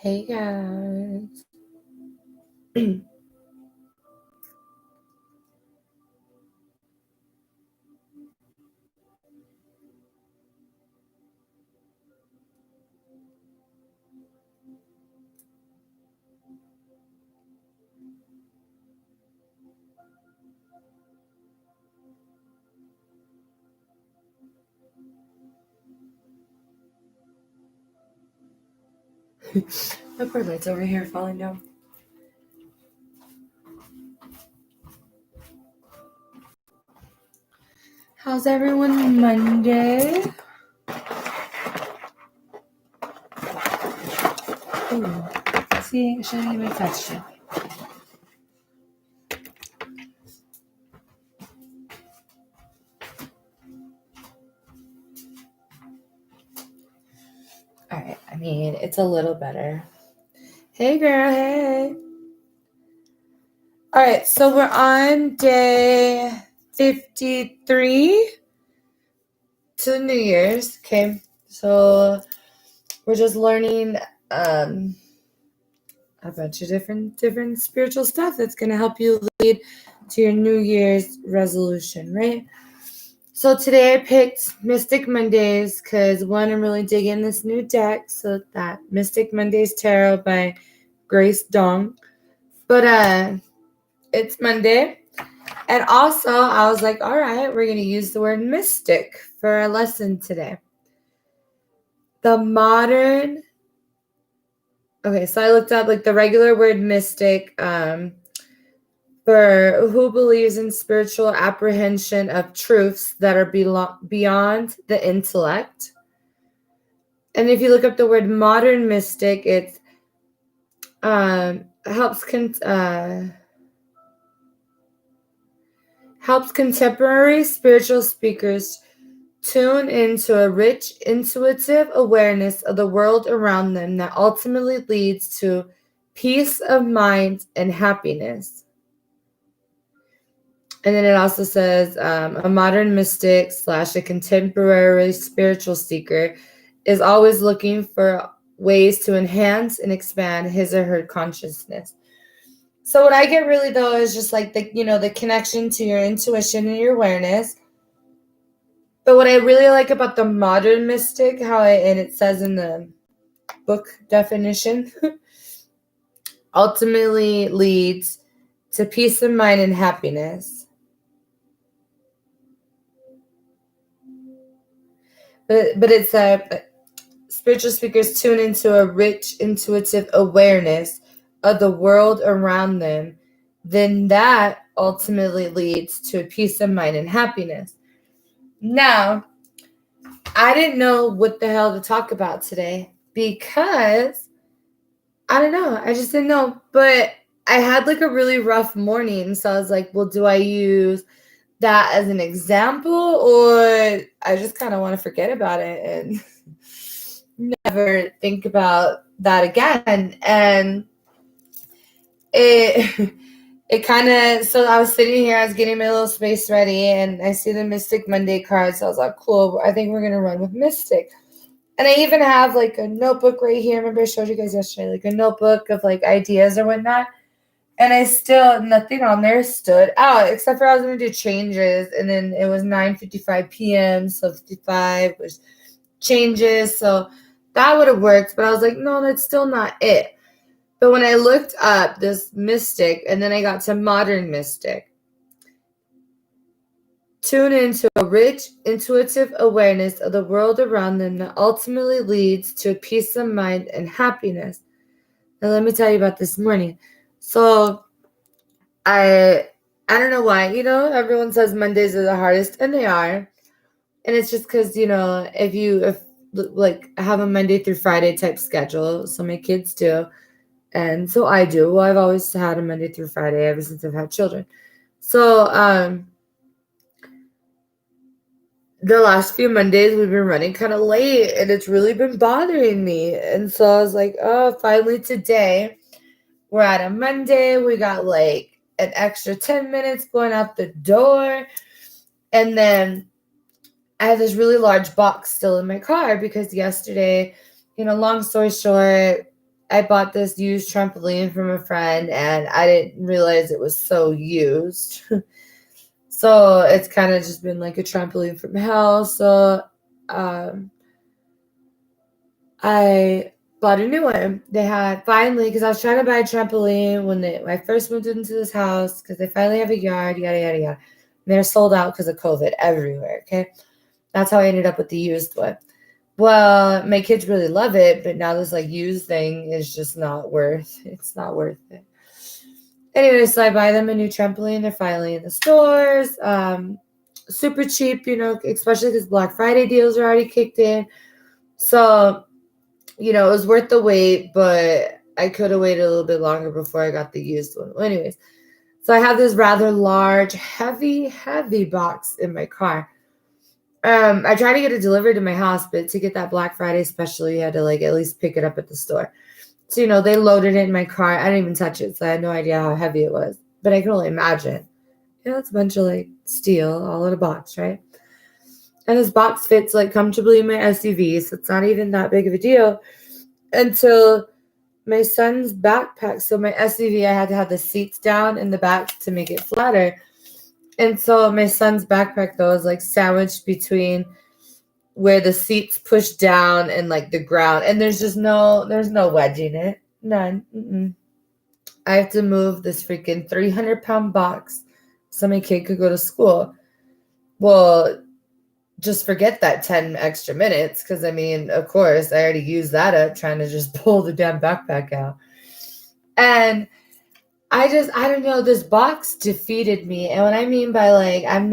Hey guys. My poor light's over here falling down. How's everyone Monday? Ooh. See, I shouldn't even touched it. Alright, I mean, it's a little better. Hey girl, hey. Alright, so we're on day 53 to New Year's. Okay, so we're just learning a bunch of different spiritual stuff that's going to help you lead to your New Year's resolution, right? So today I picked Mystic Mondays because one, I'm really digging this new deck. So that Mystic Mondays Tarot by Grace Dong. But it's Monday. And also I was like, all right, we're going to use the word mystic for our lesson today. Okay, so I looked up like the regular word mystic for who believes in spiritual apprehension of truths that are beyond the intellect. And if you look up the word modern mystic, it helps contemporary spiritual speakers tune into a rich, intuitive awareness of the world around them that ultimately leads to peace of mind and happiness. And then it also says a modern mystic / a contemporary spiritual seeker is always looking for ways to enhance and expand his or her consciousness. So what I get really though is just like the connection to your intuition and your awareness. But what I really like about the modern mystic, and it says in the book definition, ultimately leads to peace of mind and happiness. But it's spiritual speakers tune into a rich, intuitive awareness of the world around them. Then that ultimately leads to a peace of mind and happiness. Now, I didn't know what the hell to talk about today because I don't know. I just didn't know. But I had like a really rough morning. So I was like, well, do I use that as an example or I just kind of want to forget about it and never think about that again? And it kind of, so I was sitting here, I was getting my little space ready and I see the Mystic Monday cards. So I was like, cool, I think we're going to run with Mystic. And I even have like a notebook right here. Remember I showed you guys yesterday, like a notebook of like ideas or whatnot. And nothing on there stood out except for I was going to do changes. And then it was 9:55 p.m. So 55 was changes. So that would have worked. But I was like, no, that's still not it. But when I looked up this mystic and then I got to modern mystic, tune into a rich, intuitive awareness of the world around them that ultimately leads to peace of mind and happiness. Now, let me tell you about this morning. So, I don't know why, everyone says Mondays are the hardest, and they are. And it's just because, if like have a Monday through Friday type schedule, so my kids do, and so I do. Well, I've always had a Monday through Friday ever since I've had children. So, the last few Mondays we've been running kind of late and it's really been bothering me. And so I was like, oh, finally today we're at a Monday. We got like an extra 10 minutes going out the door. And then I have this really large box still in my car because yesterday, long story short, I bought this used trampoline from a friend, and I didn't realize it was so used. So it's kind of just been like a trampoline from hell. So um, I bought a new one. They had finally, because I was trying to buy a trampoline when I first moved into this house, because they finally have a yard, yada, yada, yada. And they're sold out because of COVID everywhere, okay? That's how I ended up with the used one. Well, my kids really love it, but now this like used thing is just it's not worth it. Anyway, so I buy them a new trampoline. They're finally in the stores. Super cheap, especially because Black Friday deals are already kicked in. So, it was worth the wait, but I could have waited a little bit longer before I got the used one. Well, anyways, so I have this rather large, heavy, heavy box in my car. I tried to get it delivered to my house, but to get that Black Friday special, you had to like at least pick it up at the store. So, they loaded it in my car. I didn't even touch it, so I had no idea how heavy it was. But I can only imagine. It's a bunch of like steel all in a box, right? And this box fits like comfortably in my SUV, so it's not even that big of a deal until my son's backpack. So my SUV, I had to have the seats down in the back to make it flatter. And so my son's backpack though is like sandwiched between where the seats push down and like the ground, and there's no wedge in it, none. Mm-mm. I have to move this freaking 300-pound box so my kid could go to school. Well, just forget that 10 extra minutes, because I mean, of course, I already used that up trying to just pull the damn backpack out. And I don't know, this box defeated me. And what I mean by like, I've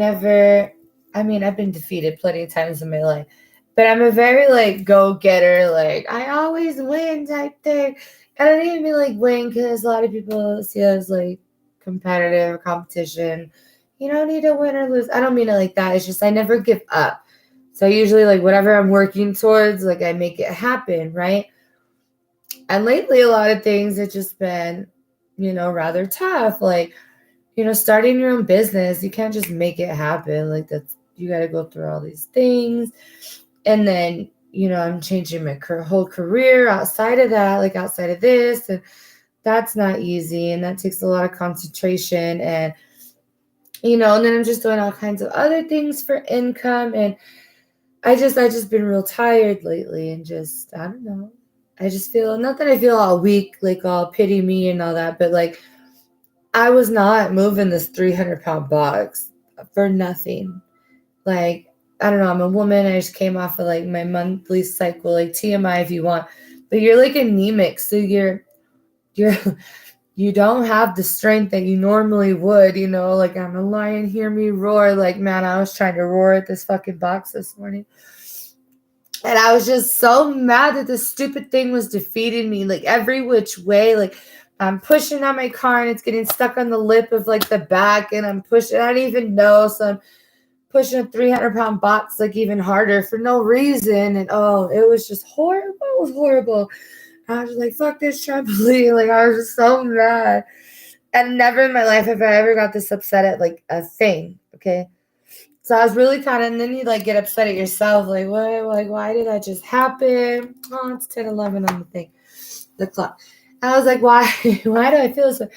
been defeated plenty of times in my life, but I'm a very like go-getter, like I always win type thing. And I don't even mean like win because a lot of people see it as like competitive competition. You don't need to win or lose. I don't mean it like that. It's just I never give up. So usually like whatever I'm working towards, like I make it happen, right? And lately a lot of things have just been, rather tough. Like, starting your own business, you can't just make it happen. Like you got to go through all these things. And then, I'm changing my whole career outside of that, like outside of this. And that's not easy. And that takes a lot of concentration. And, and then I'm just doing all kinds of other things for income. And I just been real tired lately, and just, I don't know. I just feel, not that I feel all weak, like all pity me and all that, but like I was not moving this 300-pound box for nothing. Like, I don't know, I'm a woman. I just came off of like my monthly cycle, like TMI if you want, but you're like anemic. So you don't have the strength that you normally would, like I'm a lion, hear me roar. Like, man, I was trying to roar at this fucking box this morning. And I was just so mad that this stupid thing was defeating me, like every which way. Like I'm pushing on my car and it's getting stuck on the lip of like the back, and I'm pushing, I don't even know. So I'm pushing a 300-pound box like even harder for no reason. And oh, it was just horrible. It was horrible. I was just like, fuck this trampoline. Like I was just so mad. And never in my life have I ever got this upset at like a thing. Okay. So I was really kind of, and then you like get upset at yourself, like, what, like, why did that just happen? Oh, it's 10:11 on the thing, the clock. And I was like, why do I feel this way?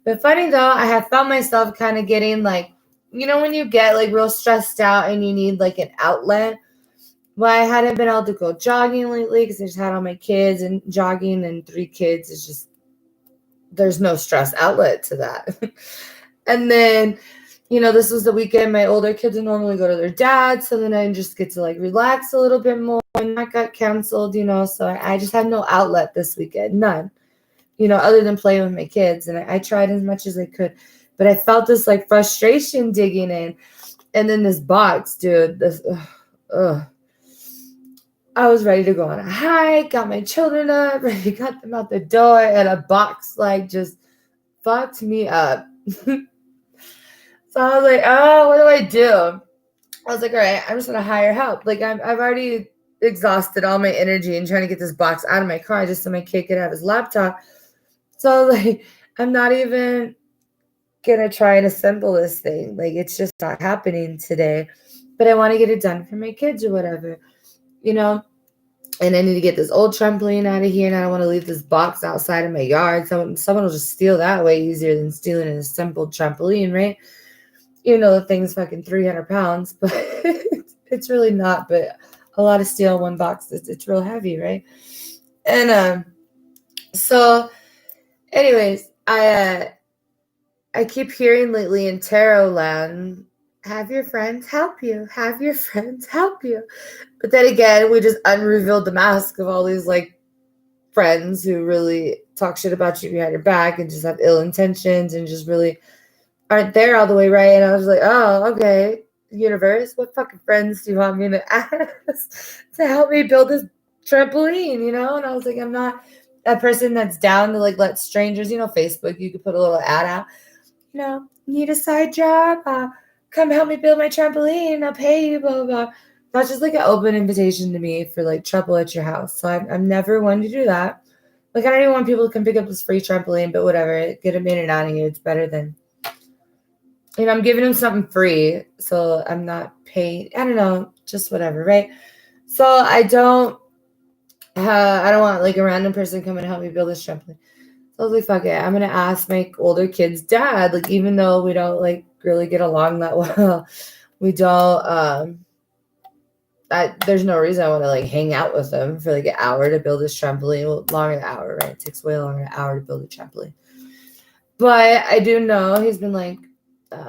But funny though, I have found myself kind of getting like, when you get like real stressed out and you need like an outlet. Well, I hadn't been able to go jogging lately because I just had all my kids, and jogging and 3 kids is just, there's no stress outlet to that. And then, this was the weekend my older kids would normally go to their dad, so then I just get to like relax a little bit more, and that got canceled, so I just had no outlet this weekend, none, other than playing with my kids. And I tried as much as I could, but I felt this like frustration digging in. And then this box, dude, I was ready to go on a hike, got my children up, ready to got them out the door, and a box like just fucked me up. So I was like, oh, what do I do? I was like, all right, I'm just going to hire help. Like I've already exhausted all my energy in trying to get this box out of my car just so my kid could have his laptop. So like, I'm not even going to try and assemble this thing. Like it's just not happening today, but I want to get it done for my kids or whatever, And I need to get this old trampoline out of here, and I don't want to leave this box outside in my yard. Someone will just steal that way easier than stealing an assembled trampoline, right? You know, the thing's fucking 300 pounds, but it's really not. But a lot of steel in one box, it's real heavy, right? And so, anyways, I keep hearing lately in Tarot land, have your friends help you, have your friends help you. But then again, we just unrevealed the mask of all these like friends who really talk shit about you behind your back and just have ill intentions and just really aren't there all the way right. And I was like, oh, okay, universe, what fucking friends do you want me to ask to help me build this trampoline, you know? And I was like, I'm not a person that's down to like let strangers, you know, Facebook, you could put a little ad out, you know, need a side job, come help me build my trampoline, I'll pay you, blah, blah, blah. That's just like an open invitation to me for like trouble at your house. So I'm never one to do that. Like, I don't even want people to come pick up this free trampoline, but whatever, get them in and out of here. It's better than, you know, I'm giving them something free. So I'm not paying, I don't know, just whatever, right? So I don't want like a random person come and help me build this trampoline. So I was like, fuck it. I'm going to ask my older kid's dad. Like, even though we don't like really get along that well, we don't, there's no reason I want to like hang out with them for like an hour to build this trampoline. Well, longer than an hour, right? It takes way longer than an hour to build a trampoline. But I do know he's been like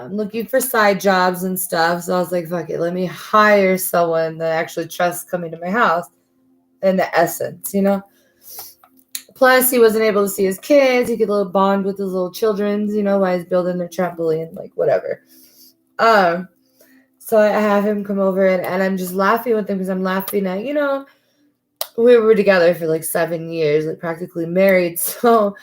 looking for side jobs and stuff. So I was like, fuck it. Let me hire someone that I actually trust coming to my house in the essence, you know? Plus, he wasn't able to see his kids. He could little bond with his little children, you know, while he's building their trampoline, like whatever. So I have him come over and I'm just laughing with him because I'm laughing at, you know, we were together for like 7 years, like practically married. So,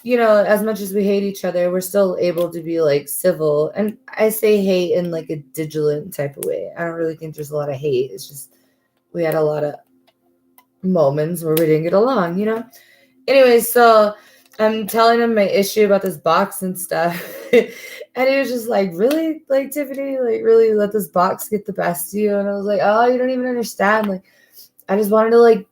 you know, as much as we hate each other, we're still able to be like civil. And I say hate in like a vigilant type of way. I don't really think there's a lot of hate. It's just we had a lot of moments where we didn't get along, you know? Anyway, so I'm telling him my issue about this box and stuff. And he was just like, really? Like, Tiffany, like, really let this box get the best of you? And I was like, oh, you don't even understand. Like, I just wanted to, like,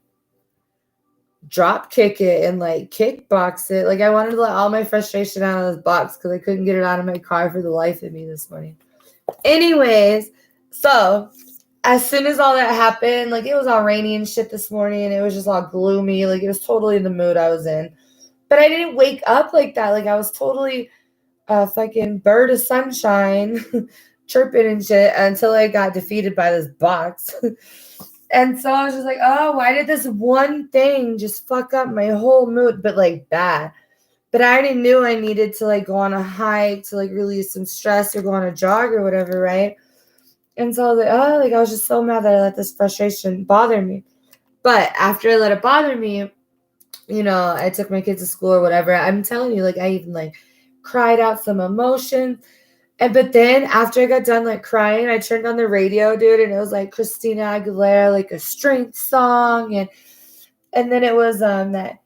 drop kick it and, like, kickbox it. Like, I wanted to let all my frustration out of this box because I couldn't get it out of my car for the life of me this morning. Anyways, so as soon as all that happened, like, it was all rainy and shit this morning. It was just all gloomy. Like, it was totally the mood I was in. But I didn't wake up like that. Like, I was totally a fucking bird of sunshine chirping and shit until I got defeated by this box. And so I was just like, oh, why did this one thing just fuck up my whole mood? But like bad. But I already knew I needed to like go on a hike to like release some stress or go on a jog or whatever, right? And so I was like, oh, like I was just so mad that I let this frustration bother me. But after I let it bother me, you know, I took my kids to school or whatever. I'm telling you, like I even like cried out some emotion. But then after I got done like crying, I turned on the radio, dude, and it was like Christina Aguilera, like a strength song, and then it was that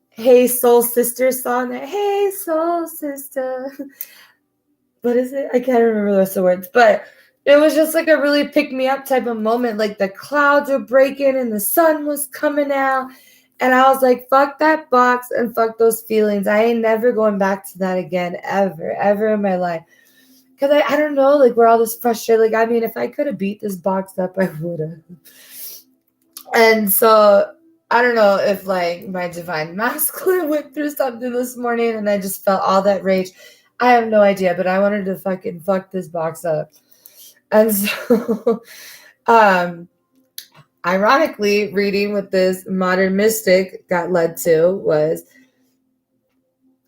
Hey Soul Sister song, that Hey Soul Sister. What is it? I can't remember the rest of the words, but it was just like a really pick me up type of moment. Like the clouds were breaking and the sun was coming out. And I was like, fuck that box and fuck those feelings. I ain't never going back to that again, ever in my life. Because I don't know, like, we're all this frustrated. Like, I mean, if I could have beat this box up, I would have. And so, I don't know if, like, my divine masculine went through something this morning and I just felt all that rage. I have no idea, but I wanted to fucking fuck this box up. And so, ironically, reading what this modern mystic got led to was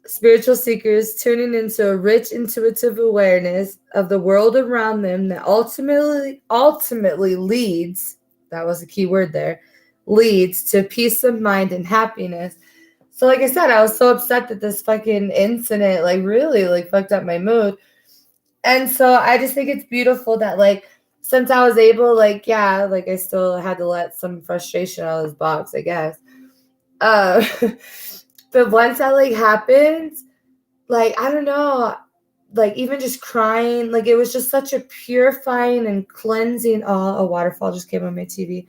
spiritual seekers tuning into a rich intuitive awareness of the world around them that ultimately leads, that was a key word there, leads to peace of mind and happiness. So like I said, I was so upset that this fucking incident like really like fucked up my mood. And so I just think it's beautiful that like since I was able, like, yeah, like I still had to let some frustration out of this box, I guess. But once that like happened, like I don't know, like even just crying, like it was just such a purifying and cleansing. Oh, a waterfall just came on my TV.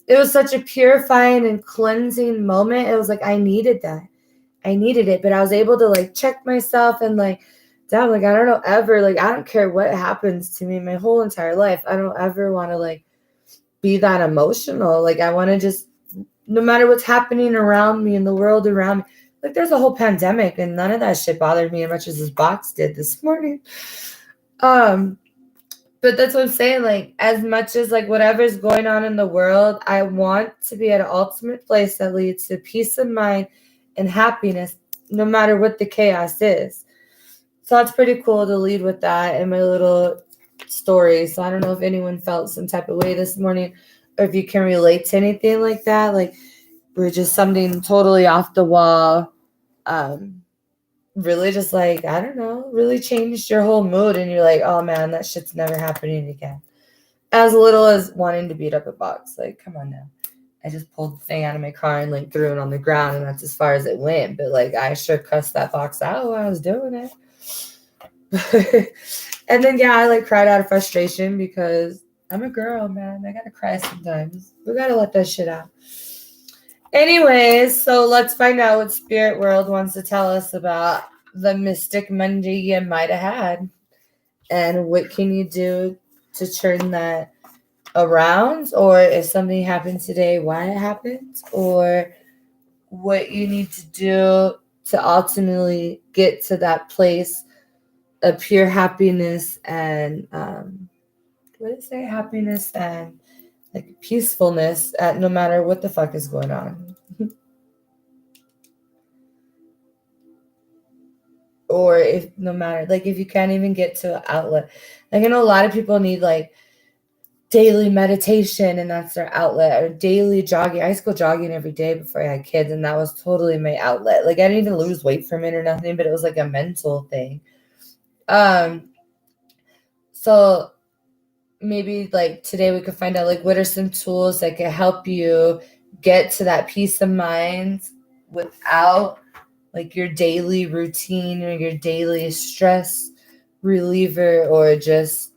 it was such a purifying and cleansing moment. It was like, I needed that. I needed it, but I was able to like check myself and like, damn, like, I don't know ever, like, I don't care what happens to me my whole entire life. I don't ever want to like be that emotional. Like, I want to just, no matter what's happening around me in the world around me, like, there's a whole pandemic and none of that shit bothered me as much as this box did this morning. But that's what I'm saying. Like, as much as like whatever's going on in the world, I want to be at an ultimate place that leads to peace of mind and happiness, no matter what the chaos is. So that's pretty cool to lead with that in my little story. So I don't know if anyone felt some type of way this morning, or if you can relate to anything like that. Like, we're just something totally off the wall. Really just like, I don't know, really changed your whole mood, and you're like, oh man, that shit's never happening again. As little as wanting to beat up a box. Like, come on now. I just pulled the thing out of my car and like threw it on the ground, and that's as far as it went. But like, I sure cussed that box out while I was doing it. And then I like cried out of frustration because I'm a girl, man. I gotta cry sometimes. We gotta let that shit out. Anyways, so let's find out what Spirit World wants to tell us about the Mystic Monday you might have had. And what can you do to turn that around? Or if something happened today, why it happened? Or what you need to do to ultimately get to that place of pure happiness and, happiness and like peacefulness at no matter what the fuck is going on. Or if no matter, like, if you can't even get to an outlet. Like, I know a lot of people need like daily meditation and that's their outlet, or daily jogging. I used to go jogging every day before I had kids, and that was totally my outlet. Like, I didn't even lose weight from it or nothing, but it was like a mental thing. So maybe like today we could find out like what are some tools that can help you get to that peace of mind without like your daily routine or your daily stress reliever, or just,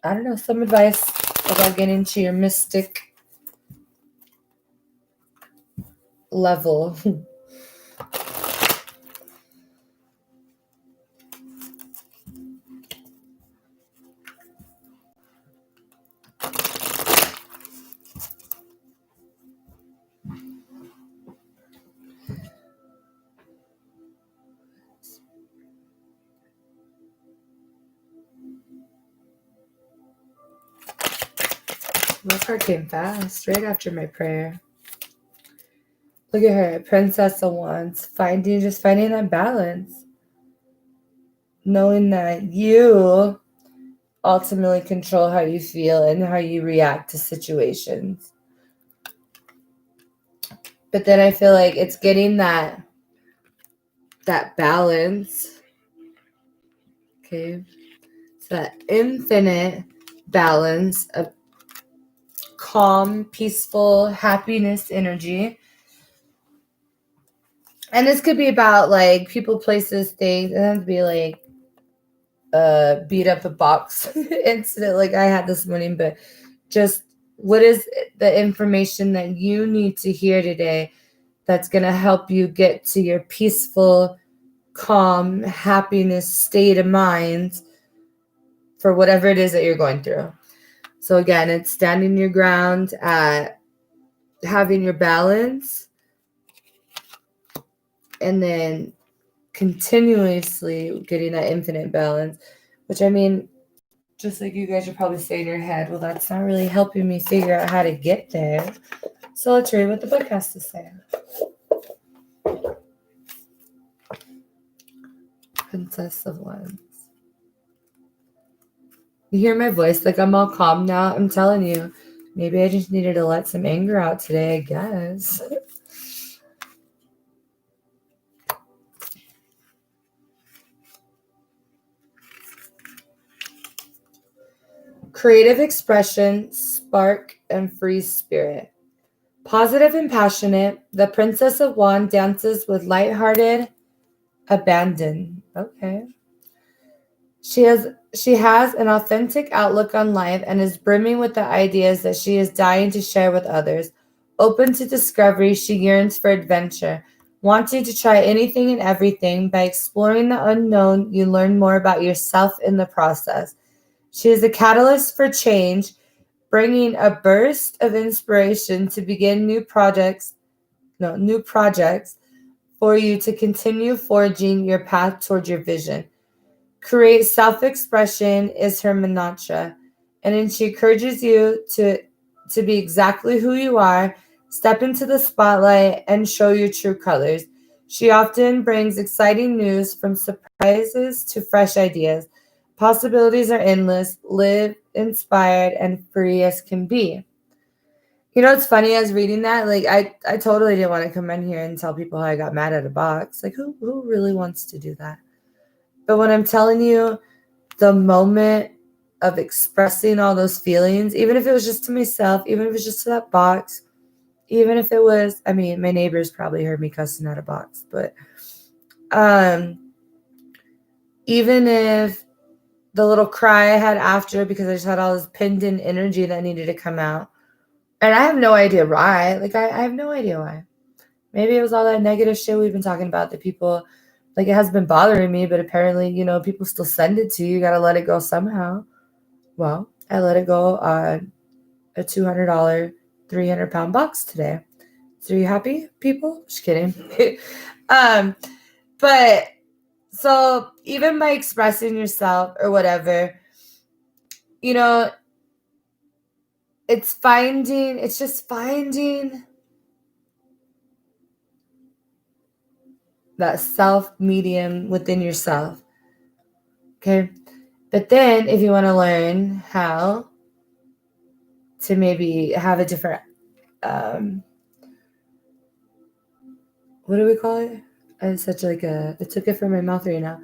I don't know, some advice about getting to your mystic level. My card came fast, right after my prayer. Look at her, Princess of Wands, finding that balance. Knowing that you ultimately control how you feel and how you react to situations. But then I feel like it's getting that balance. Okay. So that infinite balance of calm, peaceful, happiness energy. And this could be about like people, places, things. It doesn't have to be like beat up a box incident like I had this morning, but just what is the information that you need to hear today that's going to help you get to your peaceful, calm, happiness state of mind for whatever it is that you're going through. So again, it's standing your ground, at having your balance, and then continuously getting that infinite balance, which, I mean, just like you guys are probably saying in your head, well, that's not really helping me figure out how to get there. So let's read what the book has to say. Princess of Wands. You hear my voice? Like, I'm all calm now. I'm telling you, maybe I just needed to let some anger out today, I guess. Creative expression, spark, and free spirit. Positive and passionate, the Princess of Wands dances with lighthearted abandon. Okay. She has an authentic outlook on life and is brimming with the ideas that she is dying to share with others. Open to discovery, she yearns for adventure. Wanting to try anything and everything, by exploring the unknown, you learn more about yourself in the process. She is a catalyst for change, bringing a burst of inspiration to begin new projects for you to continue forging your path toward your vision. Create self-expression is her mantra, and then she encourages you to be exactly who you are, step into the spotlight, and show your true colors. She often brings exciting news, from surprises to fresh ideas. Possibilities are endless. Live inspired and free as can be. It's funny, I was reading that, like, I totally didn't want to come in here and tell people how I got mad at a box. Like, who really wants to do that? But when I'm telling you, the moment of expressing all those feelings, even if it was just to myself, even if it was just to that box, even if it was, I mean, my neighbors probably heard me cussing at a box, but even if the little cry I had after, because I just had all this pinned in energy that needed to come out, and I have no idea why. Like, I have no idea why. Maybe it was all that negative shit we've been talking about that people, like, it has been bothering me, but apparently, people still send it to you. You got to let it go somehow. Well, I let it go on a $200, 300-pound box today. So, are you happy, people? Just kidding. But so even by expressing yourself or whatever, it's just finding that self medium within yourself. Okay. But then if you want to learn how to maybe have a different, what do we call it? It's such like I took it from my mouth right now.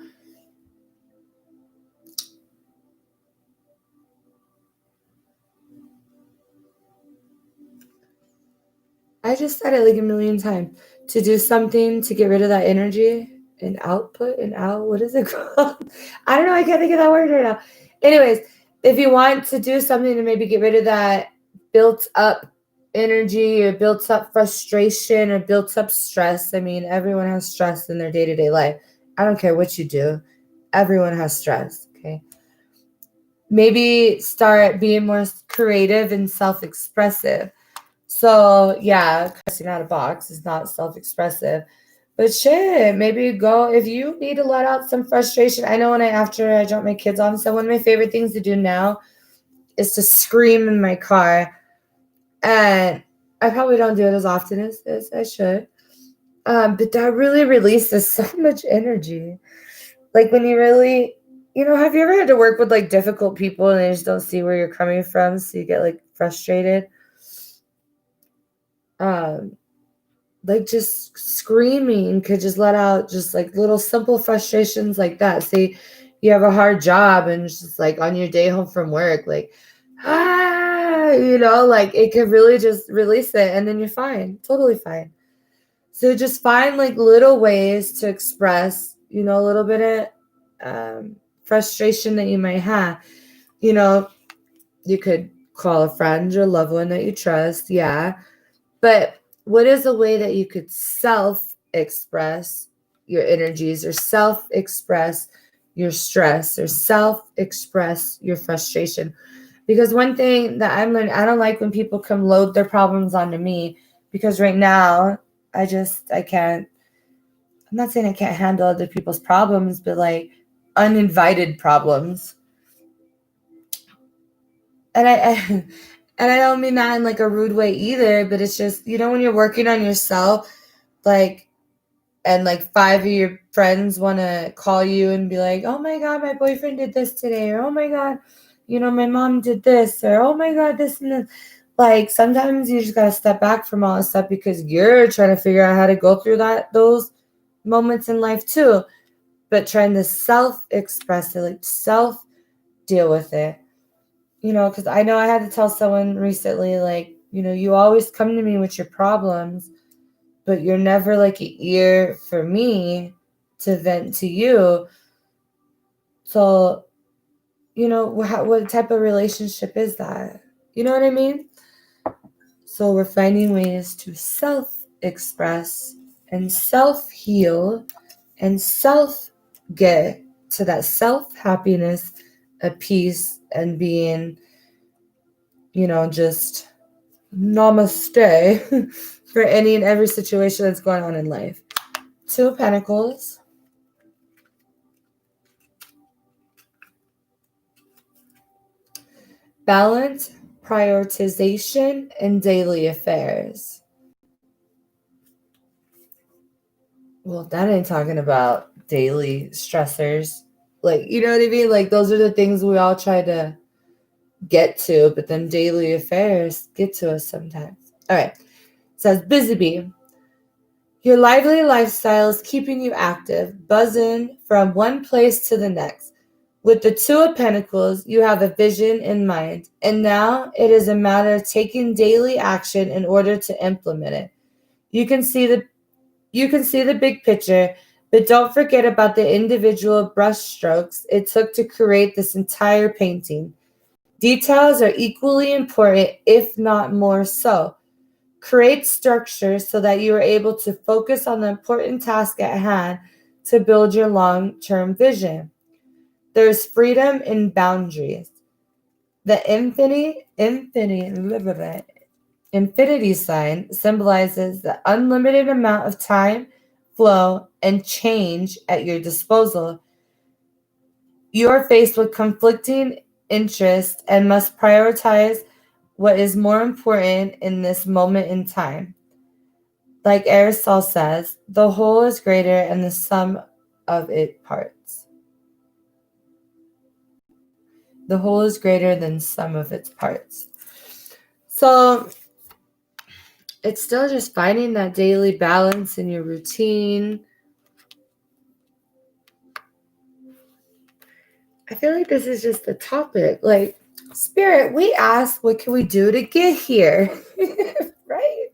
I just said it like a million times. To do something to get rid of that energy and output and out. What is it called? I don't know. I can't think of that word right now. Anyways, if you want to do something to maybe get rid of that built up energy or built up frustration or built up stress. I mean, everyone has stress in their day-to-day life. I don't care what you do. Everyone has stress. Okay. Maybe start being more creative and self-expressive. So yeah, cussing out a box is not self-expressive. But shit, maybe go if you need to let out some frustration. I know after I drop my kids off, so one of my favorite things to do now is to scream in my car. And I probably don't do it as often as I should. But that really releases so much energy. Like when you really, have you ever had to work with like difficult people and they just don't see where you're coming from, so you get like frustrated? Like just screaming could just let out just like little simple frustrations like that. Say you have a hard job and it's just like on your day home from work, like, like it could really just release it and then you're fine, totally fine. So just find like little ways to express, a little bit of frustration that you might have. You could call a friend or loved one that you trust, yeah. But what is a way that you could self-express your energies or self-express your stress or self-express your frustration? Because one thing that I'm learning, I don't like when people come load their problems onto me, because right now I can't, I'm not saying I can't handle other people's problems, but like uninvited problems. And and I don't mean that in like a rude way either, but it's just, when you're working on yourself, like, and like 5 of your friends want to call you and be like, oh my God, my boyfriend did this today. Or, oh my God, my mom did this. Or, oh my God, this and this. Like, sometimes you just got to step back from all this stuff because you're trying to figure out how to go through those moments in life too. But trying to self-express it, like self-deal with it. Because I know I had to tell someone recently, like, you always come to me with your problems, but you're never like an ear for me to vent to you. So what type of relationship is that? You know what I mean? So we're finding ways to self-express and self-heal and self-get to that self-happiness, a peace, and being, just namaste for any and every situation that's going on in life. Two of Pentacles. Balance, prioritization, and daily affairs. Well, that ain't talking about daily stressors. Like, you know what I mean? Like, those are the things we all try to get to, but then daily affairs get to us sometimes. All right. It says, Busy Bee. Your lively lifestyle is keeping you active, buzzing from one place to the next. With the Two of Pentacles, you have a vision in mind, and now it is a matter of taking daily action in order to implement it. You can see the big picture, but don't forget about the individual brushstrokes it took to create this entire painting. Details are equally important, if not more so. Create structure so that you are able to focus on the important task at hand to build your long-term vision. There's freedom in boundaries. The infinity sign symbolizes the unlimited amount of time, flow, and change at your disposal. You are faced with conflicting interests and must prioritize what is more important in this moment in time. Like Aristotle says, the whole is greater than the sum of its parts. The whole is greater than sum of its parts. So it's still just finding that daily balance in your routine. I feel like this is just the topic. Like, Spirit, we asked, what can we do to get here? Right?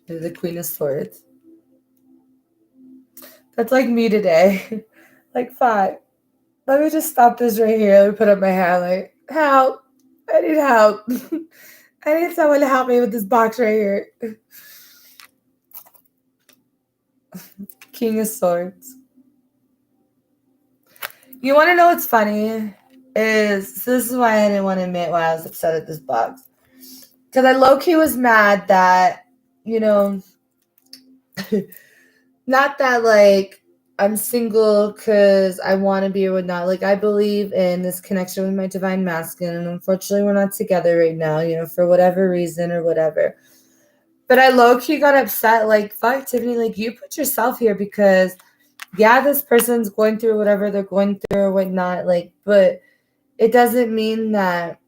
There's the Queen of Swords. That's like me today. Like, 5. Let me just stop this right here. Let me put up my hand. Like, help. I need help. I need someone to help me with this box right here. King of Swords. You want to know what's funny? This is why I didn't want to admit why I was upset at this box. Because I low-key was mad that, not that, like, I'm single because I want to be or whatnot. Like, I believe in this connection with my divine masculine, and unfortunately we're not together right now, for whatever reason or whatever. But I low-key got upset, like, fuck, Tiffany, like, you put yourself here because, yeah, this person's going through whatever they're going through or whatnot, like, but it doesn't mean that,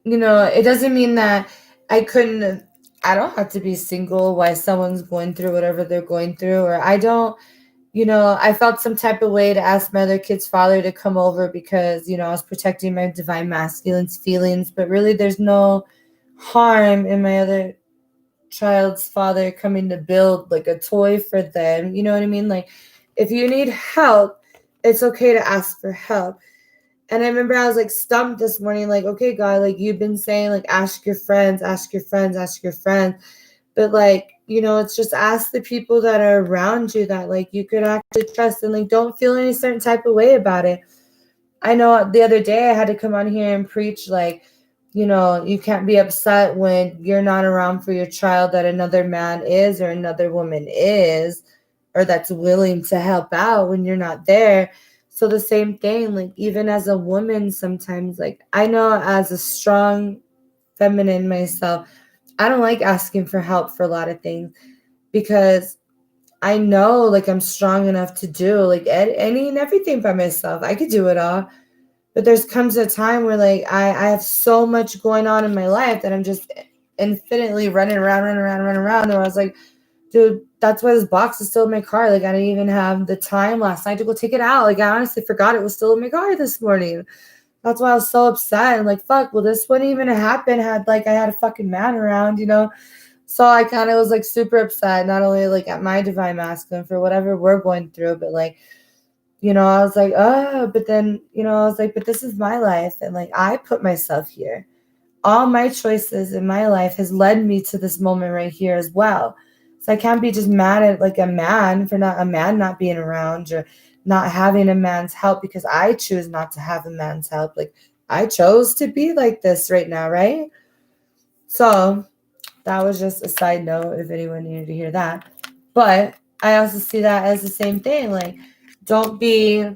it doesn't mean that I don't have to be single while someone's going through whatever they're going through, or I don't, I felt some type of way to ask my other kid's father to come over because, I was protecting my divine masculine's feelings, but really there's no harm in my other child's father coming to build like a toy for them. You know what I mean? Like, if you need help, it's okay to ask for help. And I remember I was like stumped this morning, like, okay, God, like you've been saying, like, ask your friends, ask your friends, ask your friends. But like, it's just ask the people that are around you that like you could actually trust, and like don't feel any certain type of way about it. I know the other day I had to come on here and preach like, you can't be upset when you're not around for your child that another man is or another woman is, or that's willing to help out when you're not there. So the same thing, like even as a woman, sometimes, like I know as a strong feminine myself, I don't like asking for help for a lot of things because I know like I'm strong enough to do like any and everything by myself. I could do it all. But there's comes a time where like I have so much going on in my life that I'm just infinitely running around. Or I was like, dude, that's why this box is still in my car. Like I didn't even have the time last night to go take it out. Like I honestly forgot it was still in my car this morning. That's why I was so upset. And like, fuck, well, this wouldn't even happen had like I had a fucking man around, you know? So I kind of was like super upset, not only like at my divine masculine for whatever we're going through, but like, you know, I was like, oh, but then, you know, I was like, but this is my life. And like, I put myself here. All my choices in my life has led me to this moment right here as well. So I can't be just mad at like a man for not a man not being around or not having a man's help because I choose not to have a man's help. Like I chose to be like this right now, right? So that was just a side note if anyone needed to hear that. But I also see that as the same thing. Like, don't be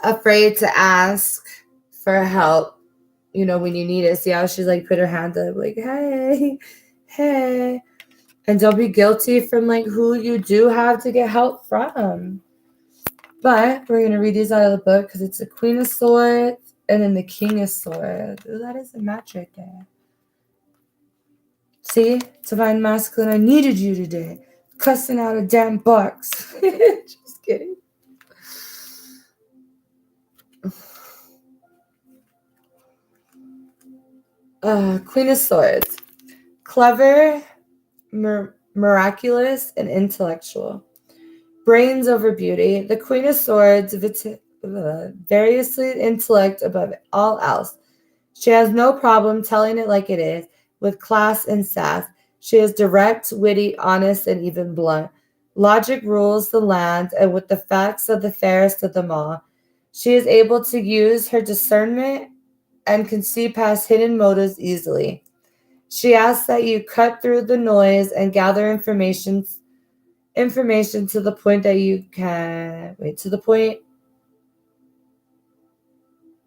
afraid to ask for help, you know, when you need it. See how she's like put her hand up, like, hey, hey. And don't be guilty from like who you do have to get help from. But we're going to read these out of the book because it's the Queen of Swords and then the King of Swords. Ooh, that is a match right there. See, divine masculine, I needed you today. Cussing out a damn box. Just kidding. Queen of Swords. Clever, miraculous, and intellectual. Brains over beauty. The Queen of Swords, variously intellect above all else. She has no problem telling it like it is, with class and sass. She is direct, witty, honest, and even blunt. Logic rules the land, and with the facts of the fairest of them all. She is able to use her discernment and can see past hidden motives easily. She asks that you cut through the noise and gather information to the point that you can to the point.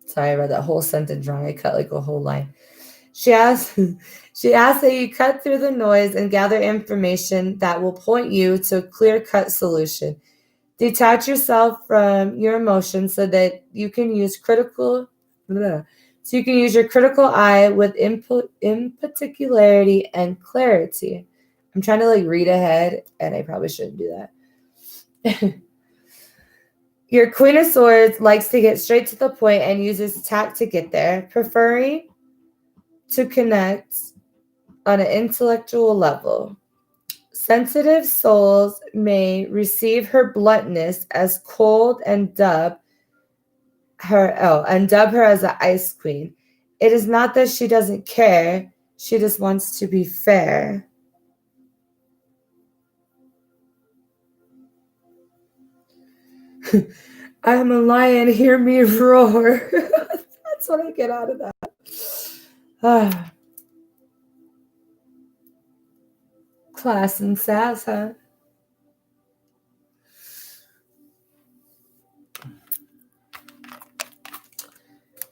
Sorry, I read that whole sentence wrong. I cut like a whole line. She asks that you cut through the noise and gather information that will point you to a clear-cut solution. Detach yourself from your emotions so that you can use your critical eye with in particularity and clarity. I'm trying to like read ahead, and I probably shouldn't do that. Your Queen of Swords likes to get straight to the point and uses tact to get there, preferring to connect on an intellectual level. Sensitive souls may receive her bluntness as cold and dub her as an ice queen. It is not that she doesn't care, she just wants to be fair. I'm a lion, hear me roar. That's what I get out of that. Class and sass, huh?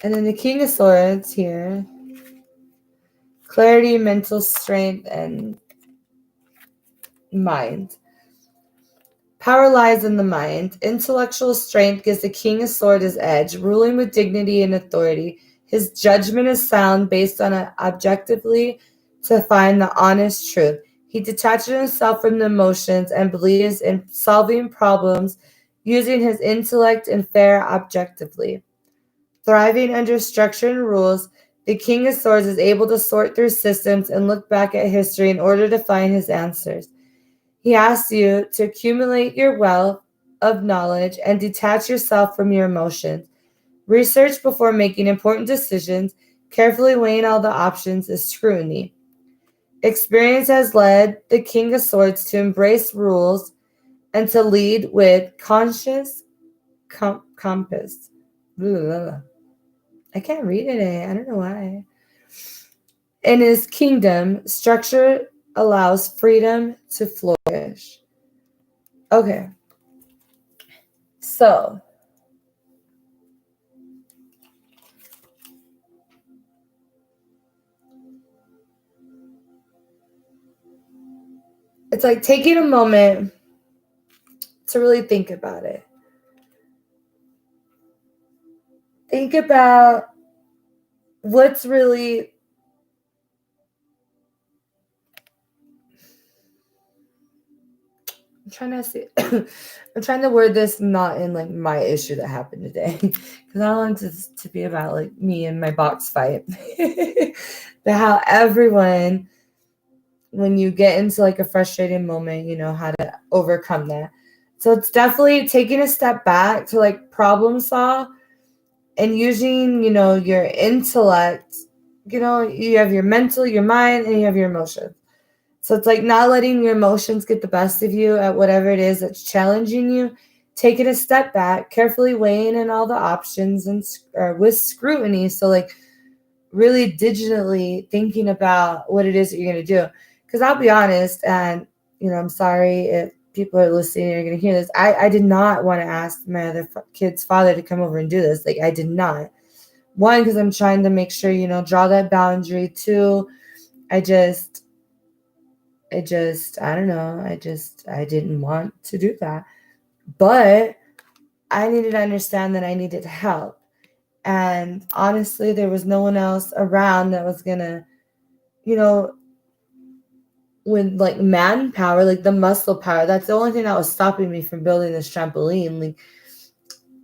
And then the King of Swords here. Clarity, mental strength, and mind. Power lies in the mind. Intellectual strength gives the King of Swords his edge, ruling with dignity and authority. His judgment is sound based on it objectively to find the honest truth. He detaches himself from the emotions and believes in solving problems using his intellect and fair objectively. Thriving under structure and rules, the King of Swords is able to sort through systems and look back at history in order to find his answers. He asks you to accumulate your wealth of knowledge and detach yourself from your emotions. Research before making important decisions, carefully weighing all the options is scrutiny. Experience has led the King of Swords to embrace rules and to lead with conscious compass. I can't read it. I don't know why. In his kingdom, structure allows freedom to flourish. Okay. So, it's like taking a moment to really think about it. Think about what's really I'm trying to see. I'm trying to word this not in like my issue that happened today, because I don't want it to be about like me and my box fight, but how everyone, when you get into like a frustrating moment, you know how to overcome that. So it's definitely taking a step back to like problem solve and using, you know, your intellect. You know, you have your mental, your mind, and you have your emotions. So it's like not letting your emotions get the best of you at whatever it is that's challenging you. Taking a step back, carefully weighing in all the options and with scrutiny. So like really digitally thinking about what it is that you're going to do. Because I'll be honest, and you know, I'm sorry if people are listening and are going to hear this. I did not want to ask my other kid's father to come over and do this. Like I did not. One, because I'm trying to make sure, you know, draw that boundary. Two, I don't know. I didn't want to do that. But I needed to understand that I needed help. And honestly, there was no one else around that was going to, you know, with like manpower, like the muscle power. That's the only thing that was stopping me from building this trampoline. Like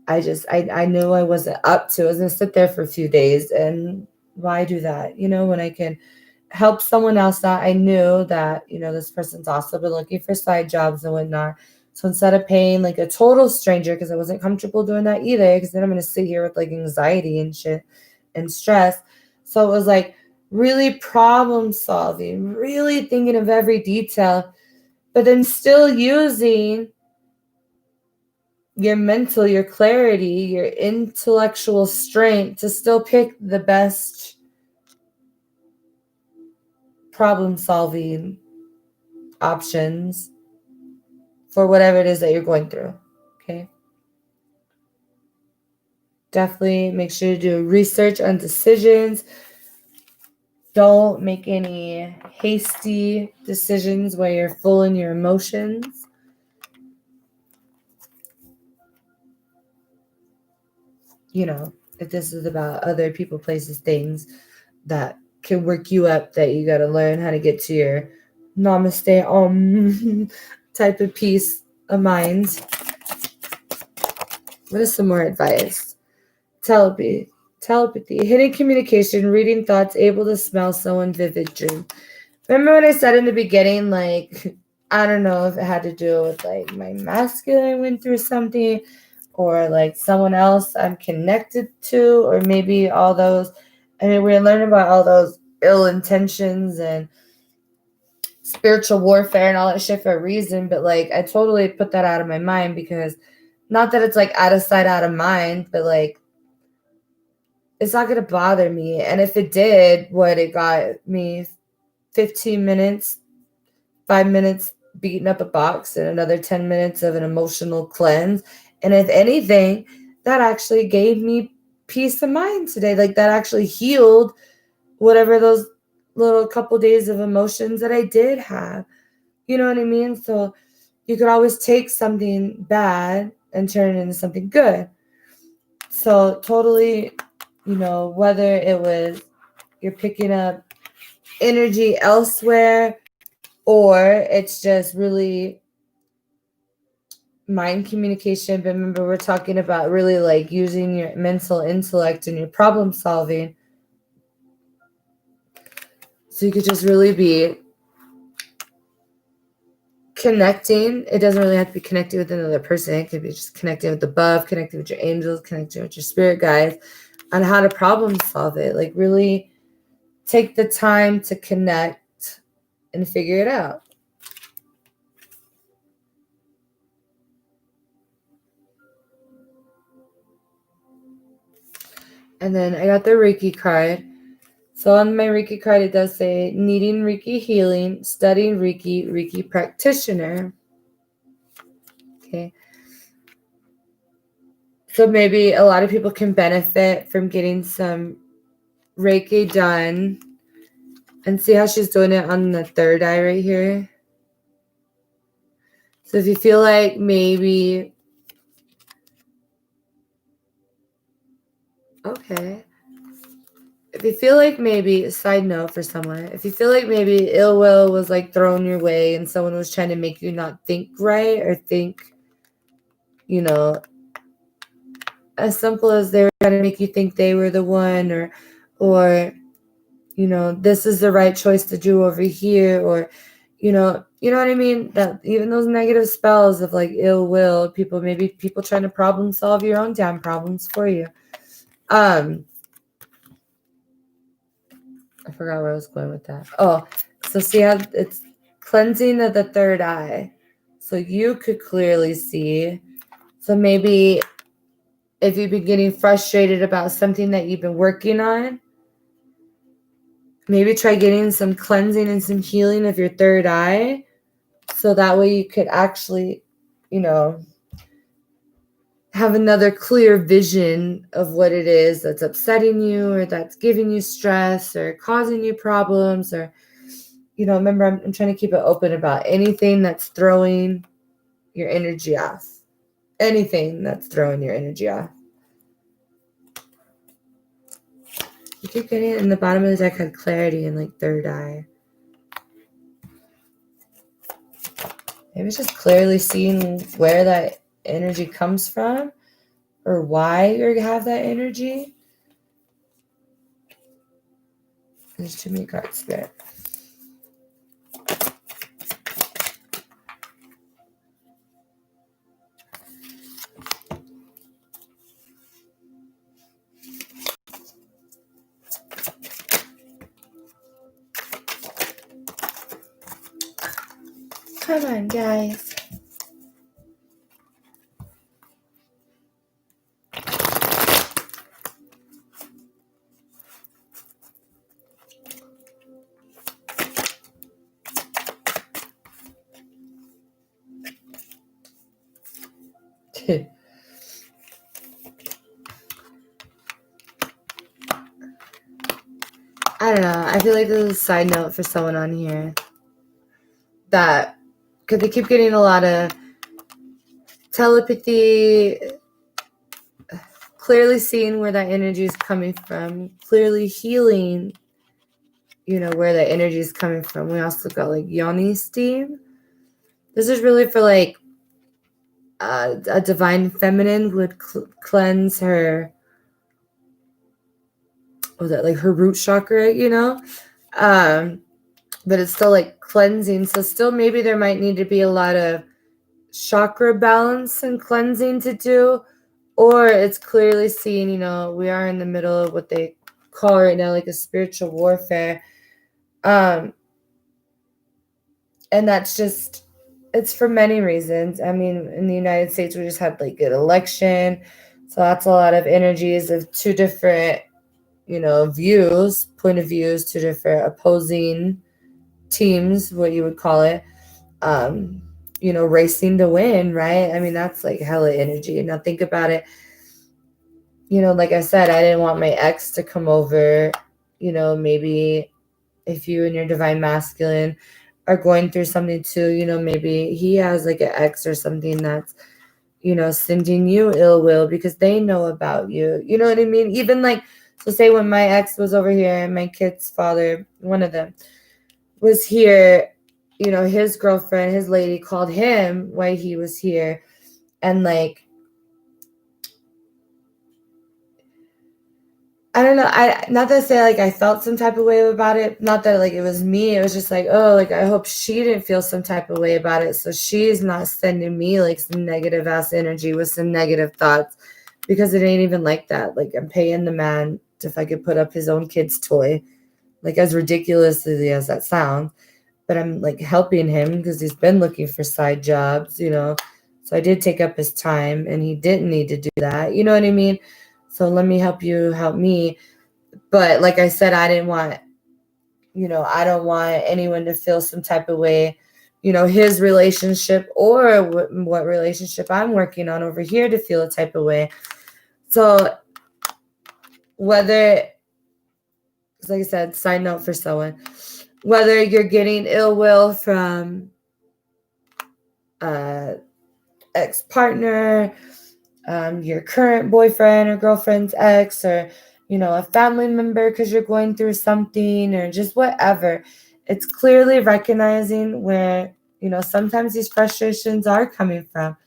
I knew I wasn't up to it. I was going to sit there for a few days. And why do that? You know, when I can help someone else out. I knew that, you know, this person's also been looking for side jobs and whatnot. So instead of paying like a total stranger, because I wasn't comfortable doing that either, because then I'm going to sit here with like anxiety and shit and stress. So it was like really problem solving, really thinking of every detail, but then still using your mental, your clarity, your intellectual strength to still pick the best problem solving options for whatever it is that you're going through. Okay. Definitely make sure to do research on decisions. Don't make any hasty decisions where you're full in your emotions. You know, if this is about other people, places, things that can work you up, that you got to learn how to get to your namaste type of peace of mind. What is some more advice? Telepathy, hidden communication, reading thoughts, able to smell someone, vivid dream. Remember when I said in the beginning, like, I don't know if it had to do with like my masculine went through something, or like someone else I'm connected to, or maybe all those. I mean, we're learning about all those ill intentions and spiritual warfare and all that shit for a reason, but like I totally put that out of my mind, because not that it's like out of sight, out of mind, but like it's not going to bother me. And if it did, it got me 15 minutes, 5 minutes beating up a box, and another 10 minutes of an emotional cleanse. And if anything, that actually gave me peace of mind today. Like that actually healed whatever those little couple days of emotions that I did have. You know what I mean? So you could always take something bad and turn it into something good. So totally, you know, whether it was you're picking up energy elsewhere, or it's just really mind communication. But remember, we're talking about really like using your mental intellect and your problem solving. So you could just really be connecting. It doesn't really have to be connected with another person. It could be just connecting with above, connecting with your angels, connecting with your spirit guides on how to problem solve it. Like really take the time to connect and figure it out. And then I got the Reiki card. So on my Reiki card, it does say needing Reiki healing, studying Reiki, Reiki practitioner. Okay. So maybe a lot of people can benefit from getting some Reiki done. And see how she's doing it on the third eye right here. So if you feel like maybe, okay, if you feel like maybe, side note for someone, if you feel like maybe ill will was like thrown your way and someone was trying to make you not think right or think, you know, as simple as they were trying to make you think they were the one, or you know, this is the right choice to do over here, or you know what I mean, that even those negative spells of like ill will, people trying to problem solve your own damn problems for you. I forgot where I was going with that. Oh, so see how it's cleansing of the third eye, so you could clearly see. So maybe if you've been getting frustrated about something that you've been working on, maybe try getting some cleansing and some healing of your third eye, so that way you could actually, you know, have another clear vision of what it is that's upsetting you or that's giving you stress or causing you problems. Or, you know, remember, I'm trying to keep it open about anything that's throwing your energy off. Anything that's throwing your energy off. You keep getting it in the bottom of the deck, had clarity and like third eye. Maybe it's just clearly seeing where that energy comes from or why you have that energy. There's too many cards, Spirit. Come on, guys. I don't know. I feel like this is a side note for someone on here that, because they keep getting a lot of telepathy, clearly seeing where that energy is coming from, clearly healing, you know, where that energy is coming from. We also got like yoni steam. This is really for like a divine feminine would cleanse her, was that like her root chakra, you know? But it's still like cleansing. So still maybe there might need to be a lot of chakra balance and cleansing to do. Or it's clearly seeing, you know, we are in the middle of what they call right now like a spiritual warfare. And that's just, it's for many reasons. I mean, in the United States, we just had like an election. So that's a lot of energies of two different, you know, point of views, two different opposing teams, what you would call it, you know, racing to win, right? I mean, that's like hella energy. Now think about it. You know, like I said, I didn't want my ex to come over. You know, maybe if you and your divine masculine are going through something too, you know, maybe he has like an ex or something that's, you know, sending you ill will because they know about you. You know what I mean? Even like, so say when my ex was over here and my kid's father, one of them, was here, you know, his girlfriend, his lady called him while he was here. And like, I don't know. Not to say like I felt some type of way about it. Not that like it was me. It was just like, oh, like I hope she didn't feel some type of way about it. So she's not sending me like some negative ass energy with some negative thoughts, because it ain't even like that. Like I'm paying the man if I could put up his own kid's toy, like as ridiculously as that sounds. But I'm like helping him because he's been looking for side jobs, you know. So I did take up his time and he didn't need to do that. You know what I mean? So let me help you help me. But like I said, I didn't want, you know, I don't want anyone to feel some type of way, you know, his relationship or what relationship I'm working on over here to feel a type of way. So whether, like I said, side note for someone, whether you're getting ill will from ex-partner, your current boyfriend or girlfriend's ex, or a family member because you're going through something, or just whatever. It's clearly recognizing where, sometimes these frustrations are coming from,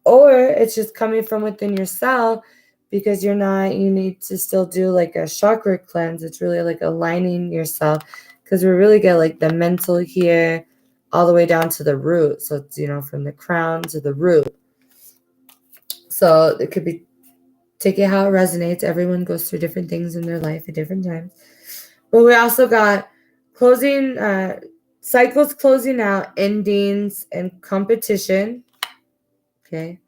or it's just coming from within yourself because you need to still do like a chakra cleanse. It's really like aligning yourself, because we really get like the mental here all the way down to the root. So it's, from the crown to the root. So it could be, take it how it resonates. Everyone goes through different things in their life at different times. But we also got closing, cycles closing out, endings, and competition. Okay.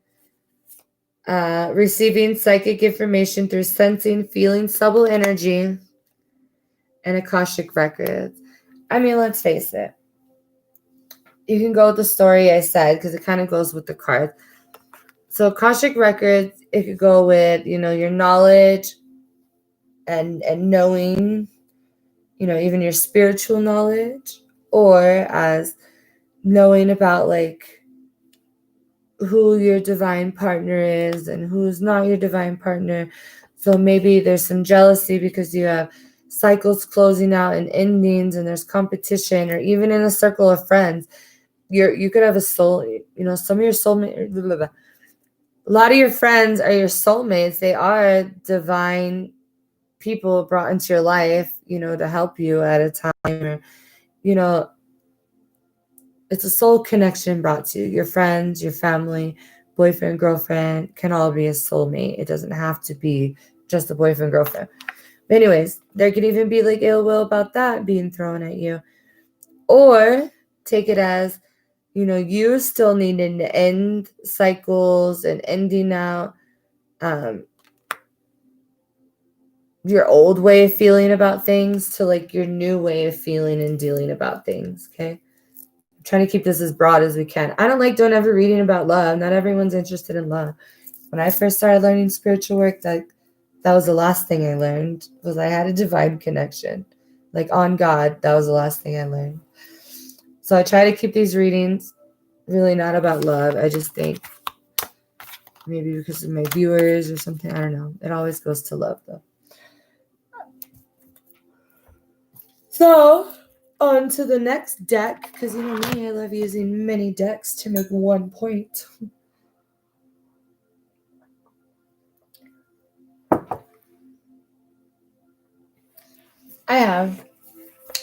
Receiving psychic information through sensing, feeling subtle energy, and Akashic records. I mean, let's face it. You can go with the story I said, because it kind of goes with the cards. So Akashic records, it could go with, your knowledge and knowing, even your spiritual knowledge, or as knowing about like who your divine partner is and who's not your divine partner. So maybe there's some jealousy because you have cycles closing out and endings, and there's competition, or even in a circle of friends, you could have a soul, some of your soulmate, blah, blah, blah. A lot of your friends are your soulmates. They are divine people brought into your life, to help you at a time, or, it's a soul connection brought to you. Your friends, your family, boyfriend, girlfriend can all be a soulmate. It doesn't have to be just a boyfriend, girlfriend. But anyways, there could even be like ill will about that being thrown at you. Or take it as, you still needing to end cycles and ending out your old way of feeling about things to like your new way of feeling and dealing about things. Okay. I'm trying to keep this as broad as we can. I don't like doing every reading about love. Not everyone's interested in love. When I first started learning spiritual work, that was the last thing I learned, was I had a divine connection. Like on God, that was the last thing I learned. So I try to keep these readings really not about love. I just think maybe because of my viewers or something, I don't know. It always goes to love though. So on to the next deck, because you know me, I love using many decks to make one point. I have.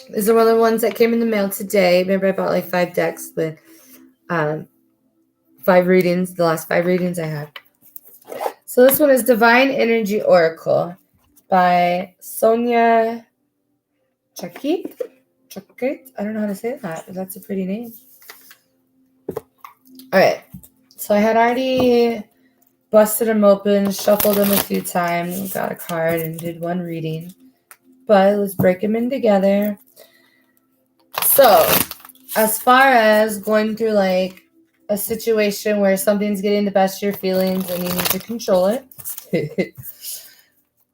These are one of the ones that came in the mail today. Remember, I bought like 5 decks with 5 readings, the last 5 readings I had. So this one is Divine Energy Oracle by Sonia Chakit. I don't know how to say that, but that's a pretty name. All right. So I had already busted them open, shuffled them a few times, got a card, and did one reading. But let's break them in together. So, as far as going through like a situation where something's getting the best of your feelings and you need to control it,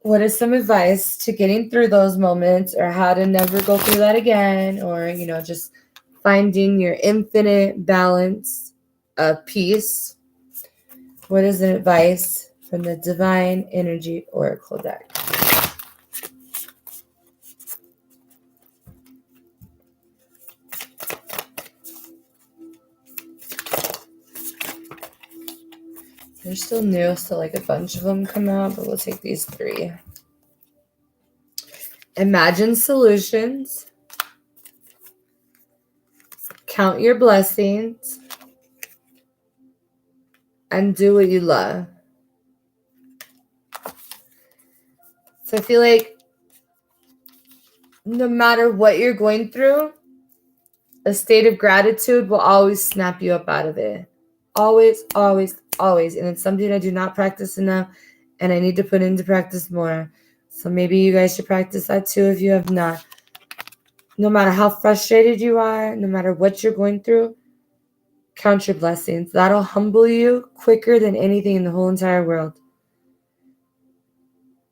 what is some advice to getting through those moments, or how to never go through that again, or, just finding your infinite balance of peace? What is an advice from the Divine Energy Oracle deck? They're still new, so like a bunch of them come out, but we'll take these 3. Imagine solutions. Count your blessings. And do what you love. So I feel like no matter what you're going through, a state of gratitude will always snap you up out of it. Always, always, always. And it's something I do not practice enough, and I need to put into practice more. So maybe you guys should practice that too if you have not. No matter how frustrated you are, no matter what you're going through, count your blessings. That'll humble you quicker than anything in the whole entire world.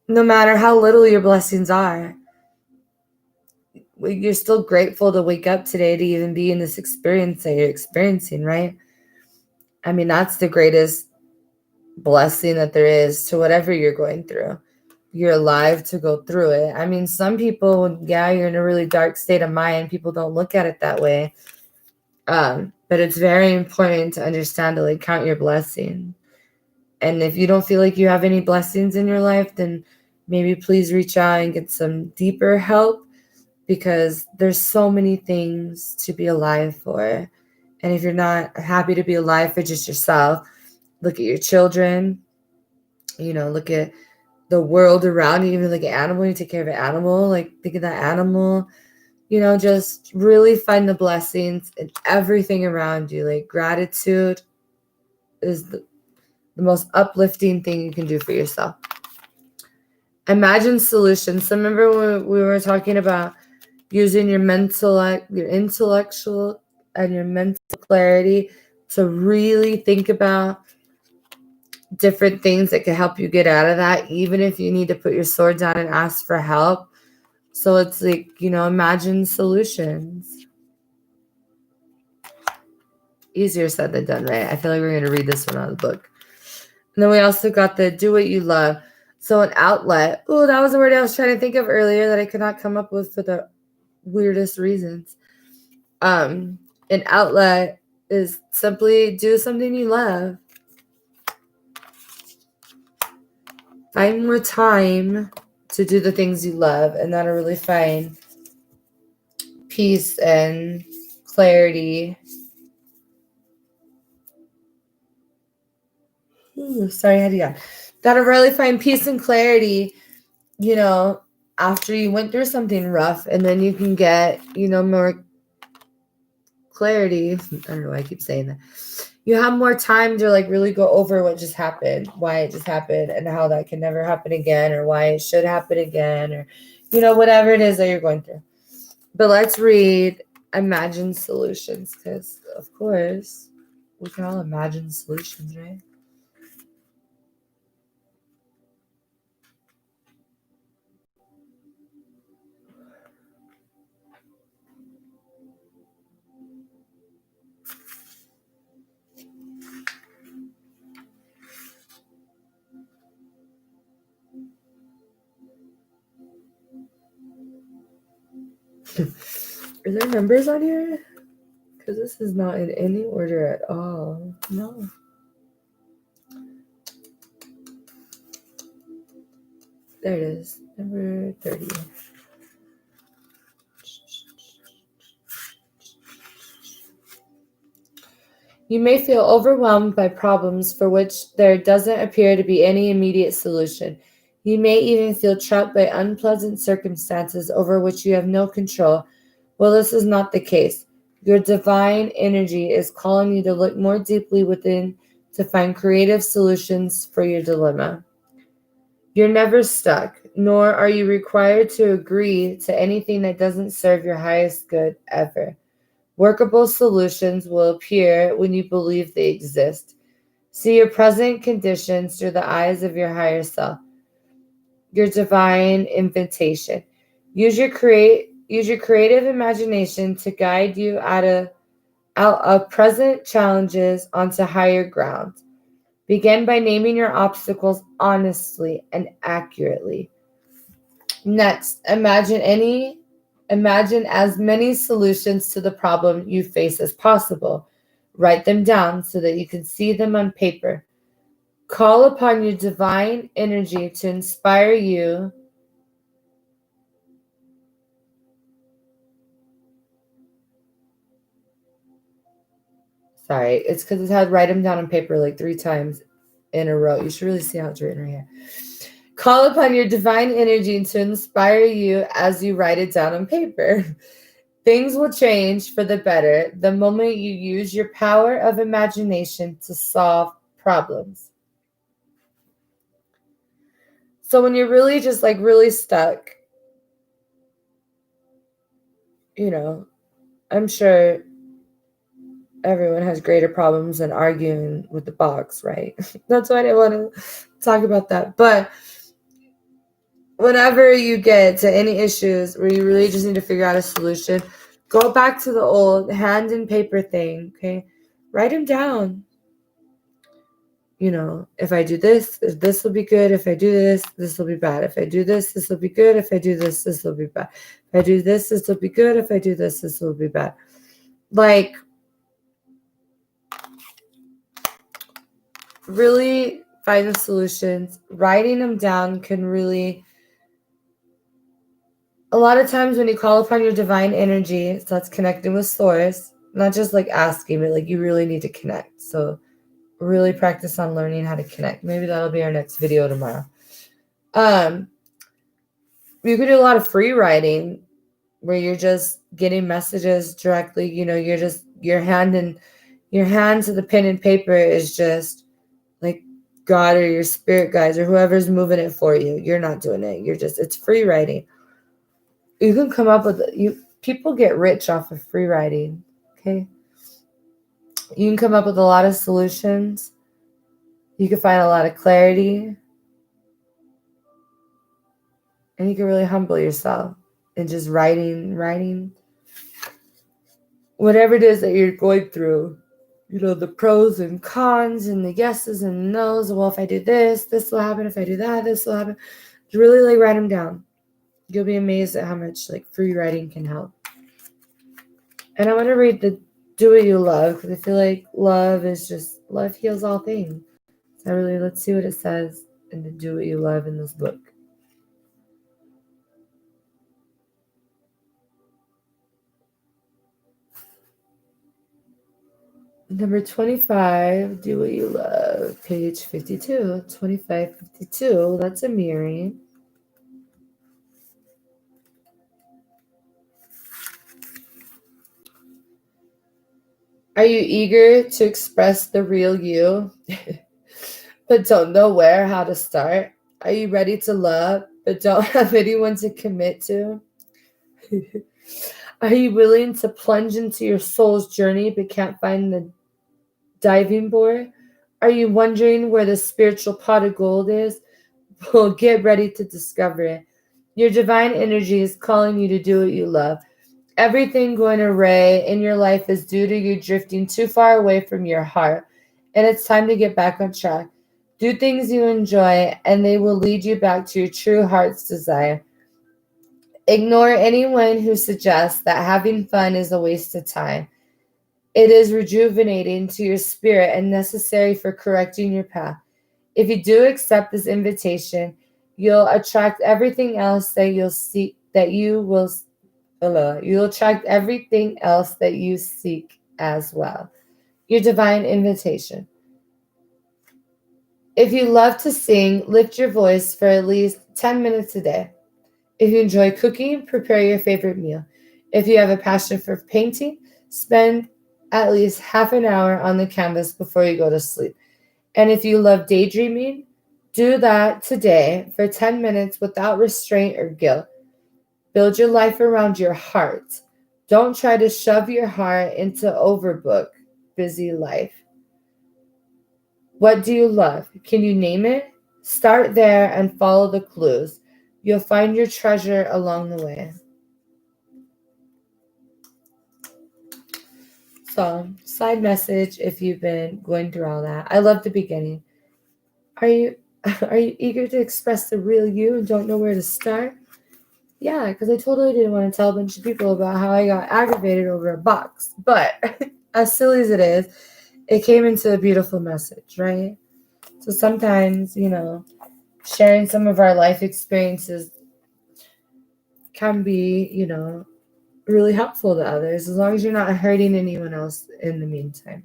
No matter how little your blessings are, you're still grateful to wake up today to even be in this experience that you're experiencing, right? I mean, that's the greatest blessing that there is to whatever you're going through. you're alive to go through it. I mean, some people, yeah, you're in a really dark state of mind. People don't look at it that way. But it's very important to understand to like count your blessings. And if you don't feel like you have any blessings in your life, then maybe please reach out and get some deeper help, because there's so many things to be alive for. And if you're not happy to be alive for just yourself, look at your children, look at the world around you, even like an animal, you take care of an animal, like think of that animal, just really find the blessings in everything around you. Like gratitude is the most uplifting thing you can do for yourself. Imagine solutions. So remember when we were talking about using your intellectual and your mental clarity to really think about different things that can help you get out of that, even if you need to put your sword down and ask for help. So it's like, imagine solutions. Easier said than done, right? I feel like we're going to read this one out of the book. And then we also got the do what you love. So an outlet. Oh, that was a word I was trying to think of earlier that I could not come up with for the weirdest reasons. An outlet is simply do something you love. Find more time to do the things you love, and that'll really find peace and clarity. Sorry, I had to yawn. That'll really find peace and clarity, after you went through something rough, and then you can get, more clarity. I don't know why I keep saying that. You have more time to like really go over what just happened, why it just happened, and how that can never happen again, or why it should happen again, or whatever it is that you're going through. But let's read Imagine Solutions, because of course we can all imagine solutions, right? Are there numbers on here? Because this is not in any order at all. No. There it is. Number 30. You may feel overwhelmed by problems for which there doesn't appear to be any immediate solution. You may even feel trapped by unpleasant circumstances over which you have no control. Well, this is not the case. Your divine energy is calling you to look more deeply within to find creative solutions for your dilemma. You're never stuck, nor are you required to agree to anything that doesn't serve your highest good ever. Workable solutions will appear when you believe they exist. See your present conditions through the eyes of your higher self. Your divine invitation. Use your creative imagination to guide you out of present challenges onto higher ground. Begin by naming your obstacles honestly and accurately. Next, imagine as many solutions to the problem you face as possible. Write them down so that you can see them on paper. Call upon your divine energy to inspire you Sorry, it's because it had write them down on paper like 3 times in a row. You should really see how it's written right here. Call upon your divine energy to inspire you as you write it down on paper. Things will change for the better the moment you use your power of imagination to solve problems. So when you're really just like really stuck, I'm sure everyone has greater problems than arguing with the box, right? That's why I didn't want to talk about that. But whenever you get to any issues where you really just need to figure out a solution, go back to the old hand and paper thing, okay? Write them down. if I do this will be good. If I do this will be bad. If I do this will be good. If I do this will be bad. If I do this will be good. If I do this will be bad. Like, really find the solutions. Writing them down can really, a lot of times when you call upon your divine energy, so that's connecting with source, not just like asking, but like you really need to connect. So really practice on learning how to connect. Maybe that'll be our next video tomorrow. You could do a lot of free writing where you're just getting messages directly. You're just your hand to the pen and paper is just like God or your spirit guides or whoever's moving it for you. You're not doing it. It's free writing. You can come up with people get rich off of free writing. Okay. You can come up with a lot of solutions. You can find a lot of clarity. And you can really humble yourself in just writing whatever it is that you're going through. The pros and cons and the yeses and no's. Well, if I do this will happen. If I do that, this will happen. Just really like write them down. You'll be amazed at how much like free writing can help. And I want to read the Do What You Love because I feel like love heals all things. So let's see what it says in the Do What You Love in this book. Number 25, Do What You Love, page 52, 2552. That's a mirroring. Are you eager to express the real you, but don't know how to start? Are you ready to love, but don't have anyone to commit to? Are you willing to plunge into your soul's journey, but can't find the diving board? Are you wondering where the spiritual pot of gold is? Well, get ready to discover it. Your divine energy is calling you to do what you love. Everything going awry in your life is due to you drifting too far away from your heart, and it's time to get back on track. Do things you enjoy, and they will lead you back to your true heart's desire. Ignore anyone who suggests that having fun is a waste of time. It is rejuvenating to your spirit and necessary for correcting your path. If you do accept this invitation, you'll attract everything else that you'll seek. You'll attract everything else that you seek as well. Your divine invitation. If you love to sing, lift your voice for at least 10 minutes a day. If you enjoy cooking, prepare your favorite meal. If you have a passion for painting, spend at least half an hour on the canvas before you go to sleep. And if you love daydreaming, do that today for 10 minutes without restraint or guilt. Build your life around your heart. Don't try to shove your heart into overbook, busy life. What do you love? Can you name it? Start there and follow the clues. You'll find your treasure along the way. So, side message if you've been going through all that. I love the beginning. Are you eager to express the real you and don't know where to start? Yeah, because I totally didn't want to tell a bunch of people about how I got aggravated over a box. But as silly as it is, it came into a beautiful message, right? So sometimes, sharing some of our life experiences can be, really helpful to others as long as you're not hurting anyone else in the meantime.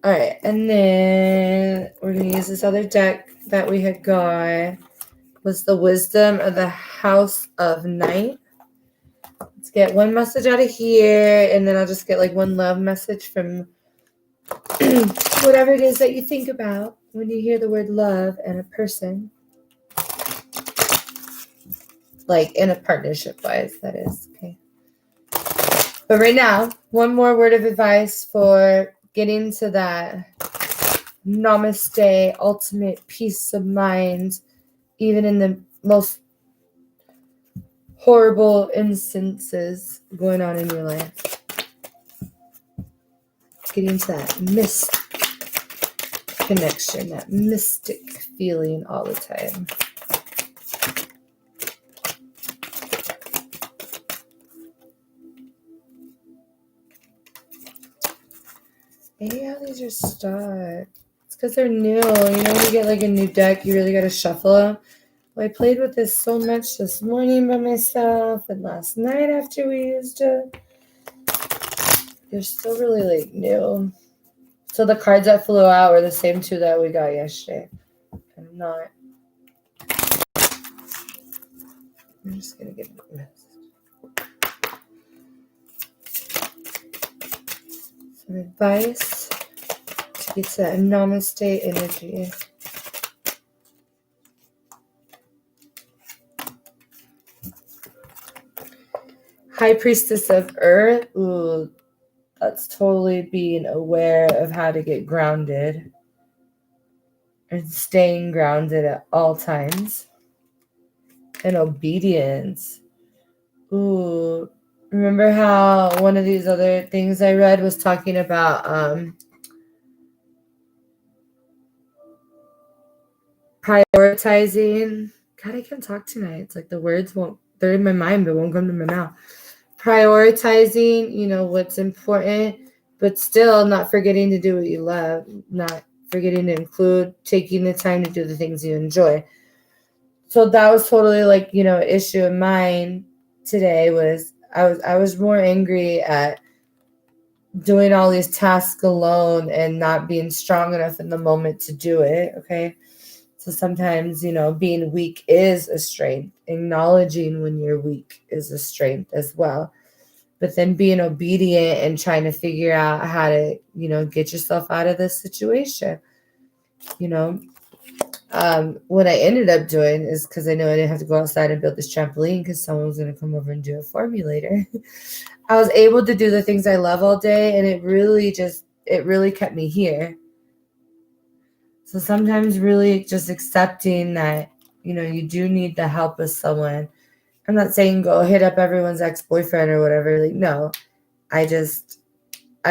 All right, and then we're going to use this other deck that we had got. Was the Wisdom of the House of Night. Let's get one message out of here, and then I'll just get like one love message from whatever it is that you think about when you hear the word love and a person. Like in a partnership wise, that is. Okay. But right now, one more word of advice for getting to that namaste, ultimate peace of mind, even in the most horrible instances going on in your life. getting to that mystic connection, that mystic feeling all the time. Maybe how these are stuck. It's because they're new. You know, when you get like a new deck, you really got to shuffle them. Well, I played with this so much this morning by myself and last night after we used it. They're still really like new. So the cards that flew out were the same two that we got yesterday. I'm not. I'm just going to give it a rest. Some advice to get to that namaste energy. High Priestess of Earth. Ooh, that's totally being aware of how to get grounded and staying grounded at all times. And obedience. Ooh, remember how one of these other things I read was talking about prioritizing. God, I can't talk tonight. It's like the words won't, they're in my mind, but won't come to my mouth. Prioritizing, you know, what's important, but still not forgetting to do what you love, not forgetting to include taking the time to do the things you enjoy. So that was totally like, you know, an issue of mine today was I was more angry at doing all these tasks alone and not being strong enough in the moment to do it. Okay. So sometimes, you know, being weak is a strength. Acknowledging when you're weak is a strength as well. But then being obedient and trying to figure out how to, you know, get yourself out of this situation. You know, what I ended up doing is because I knew I didn't have to go outside and build this trampoline because someone was going to come over and do it for me later. I was able to do the things I love all day, and it really kept me here. So sometimes really just accepting that, you know, you do need the help of someone. I'm not saying go hit up everyone's ex-boyfriend or whatever. Like, no, I'm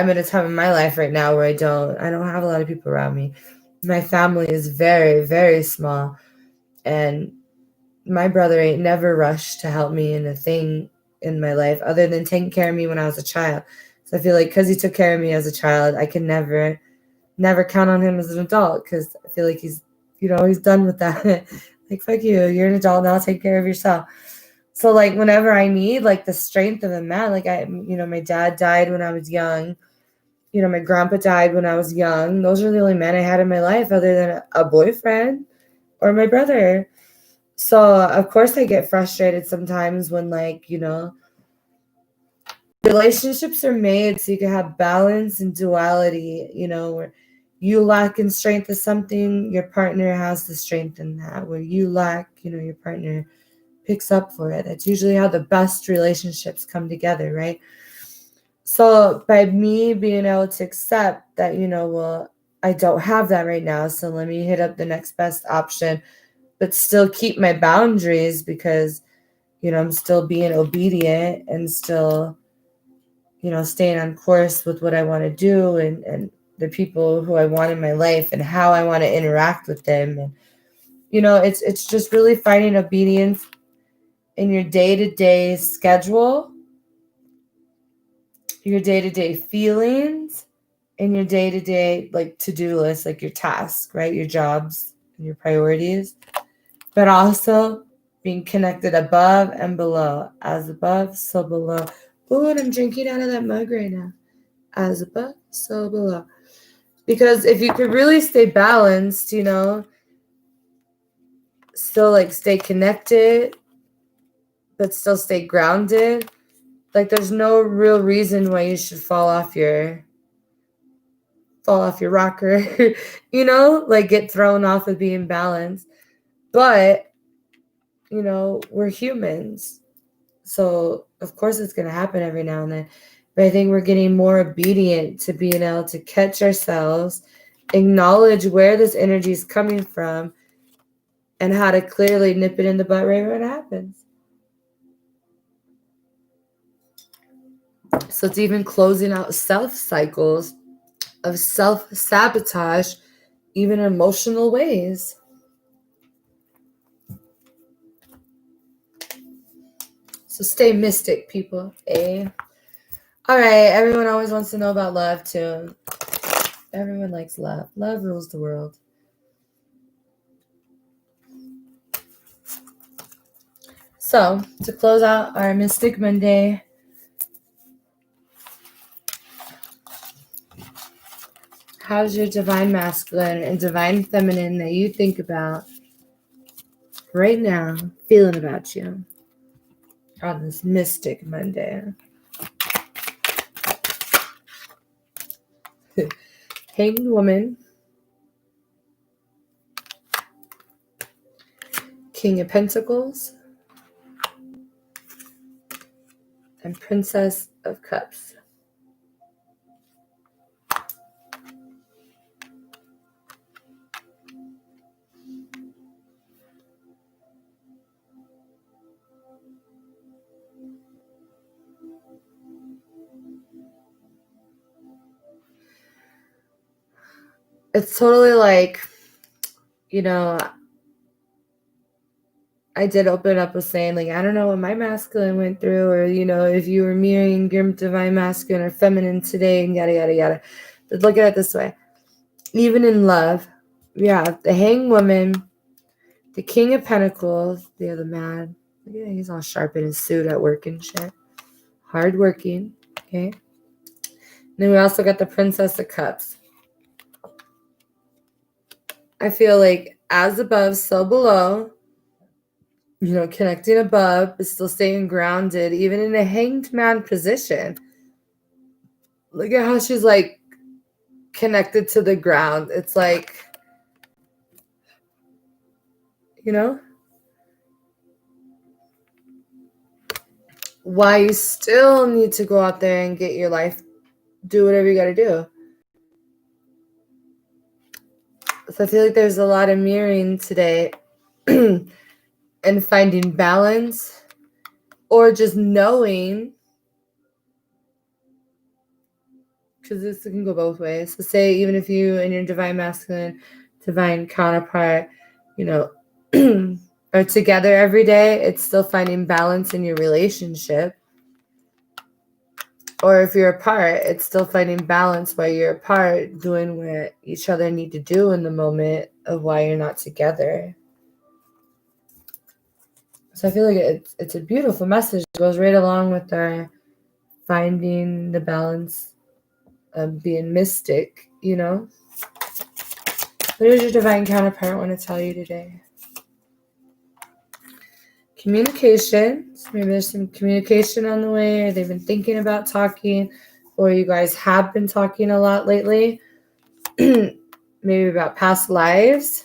at a time in my life right now where I don't have a lot of people around me. My family is very, very small, and my brother ain't never rushed to help me in a thing in my life other than taking care of me when I was a child. So I feel like because he took care of me as a child, I can never count on him as an adult because I feel like he's, you know, he's done with that. Like, fuck you, you're an adult now, take care of yourself. So like whenever I need like the strength of a man, like my dad died when I was young. You know, my grandpa died when I was young. Those are the only men I had in my life other than a boyfriend or my brother. So of course I get frustrated sometimes when, like, you know, relationships are made so you can have balance and duality, you know, where you lack in strength of something, your partner has the strength in that. Where you lack, you know, your partner picks up for it. That's usually how the best relationships come together, right? So by me being able to accept that, you know, well, I don't have that right now, so let me hit up the next best option, but still keep my boundaries because, you know, I'm still being obedient and still, you know, staying on course with what I want to do and the people who I want in my life and how I want to interact with them. And, you know, it's just really finding obedience in your day-to-day schedule, your day-to-day feelings, and your day-to-day like to-do list, like your tasks, right? Your jobs and your priorities, but also being connected above and below. As above, so below. Ooh, and I'm drinking out of that mug right now. As above, so below. Because if you could really stay balanced, you know, still like stay connected, but still stay grounded, like there's no real reason why you should fall off your rocker, you know, like get thrown off of being balanced. But, you know, we're humans. So of course it's going to happen every now and then. But I think we're getting more obedient to being able to catch ourselves, acknowledge where this energy is coming from, and how to clearly nip it in the butt right when it happens. So it's even closing out self cycles of self-sabotage, even emotional ways. So stay mystic, people. All right, everyone always wants to know about love, too. Everyone likes love. Love rules the world. So, to close out our Mystic Monday, how's your divine masculine and divine feminine that you think about right now feeling about you on this Mystic Monday? Hanged Woman, King of Pentacles, and Princess of Cups. It's totally like, I did open up with saying, like, I don't know what my masculine went through, or, if you were mirroring your divine masculine or feminine today, and yada, yada, yada. But look at it this way. Even in love, we have the Hanged Woman, the King of Pentacles, the other man. Yeah, he's all sharp in his suit at work and shit. Hardworking, okay? And then we also got the Princess of Cups. I feel like as above, so below. Connecting above, but still staying grounded, even in a hanged man position. Look at how she's like connected to the ground. It's like, why you still need to go out there and get your life, do whatever you got to do. So I feel like there's a lot of mirroring today and finding balance, or just knowing, because this can go both ways. So say even if you and your divine masculine, divine counterpart, are together every day, it's still finding balance in your relationship. Or if you're apart, it's still finding balance while you're apart, doing what each other need to do in the moment of why you're not together. So I feel like it's a beautiful message. It goes right along with our finding the balance of being mystic, What does your divine counterpart want to tell you today? Communication. So maybe there's some communication on the way, or they've been thinking about talking, or you guys have been talking a lot lately. Maybe about past lives.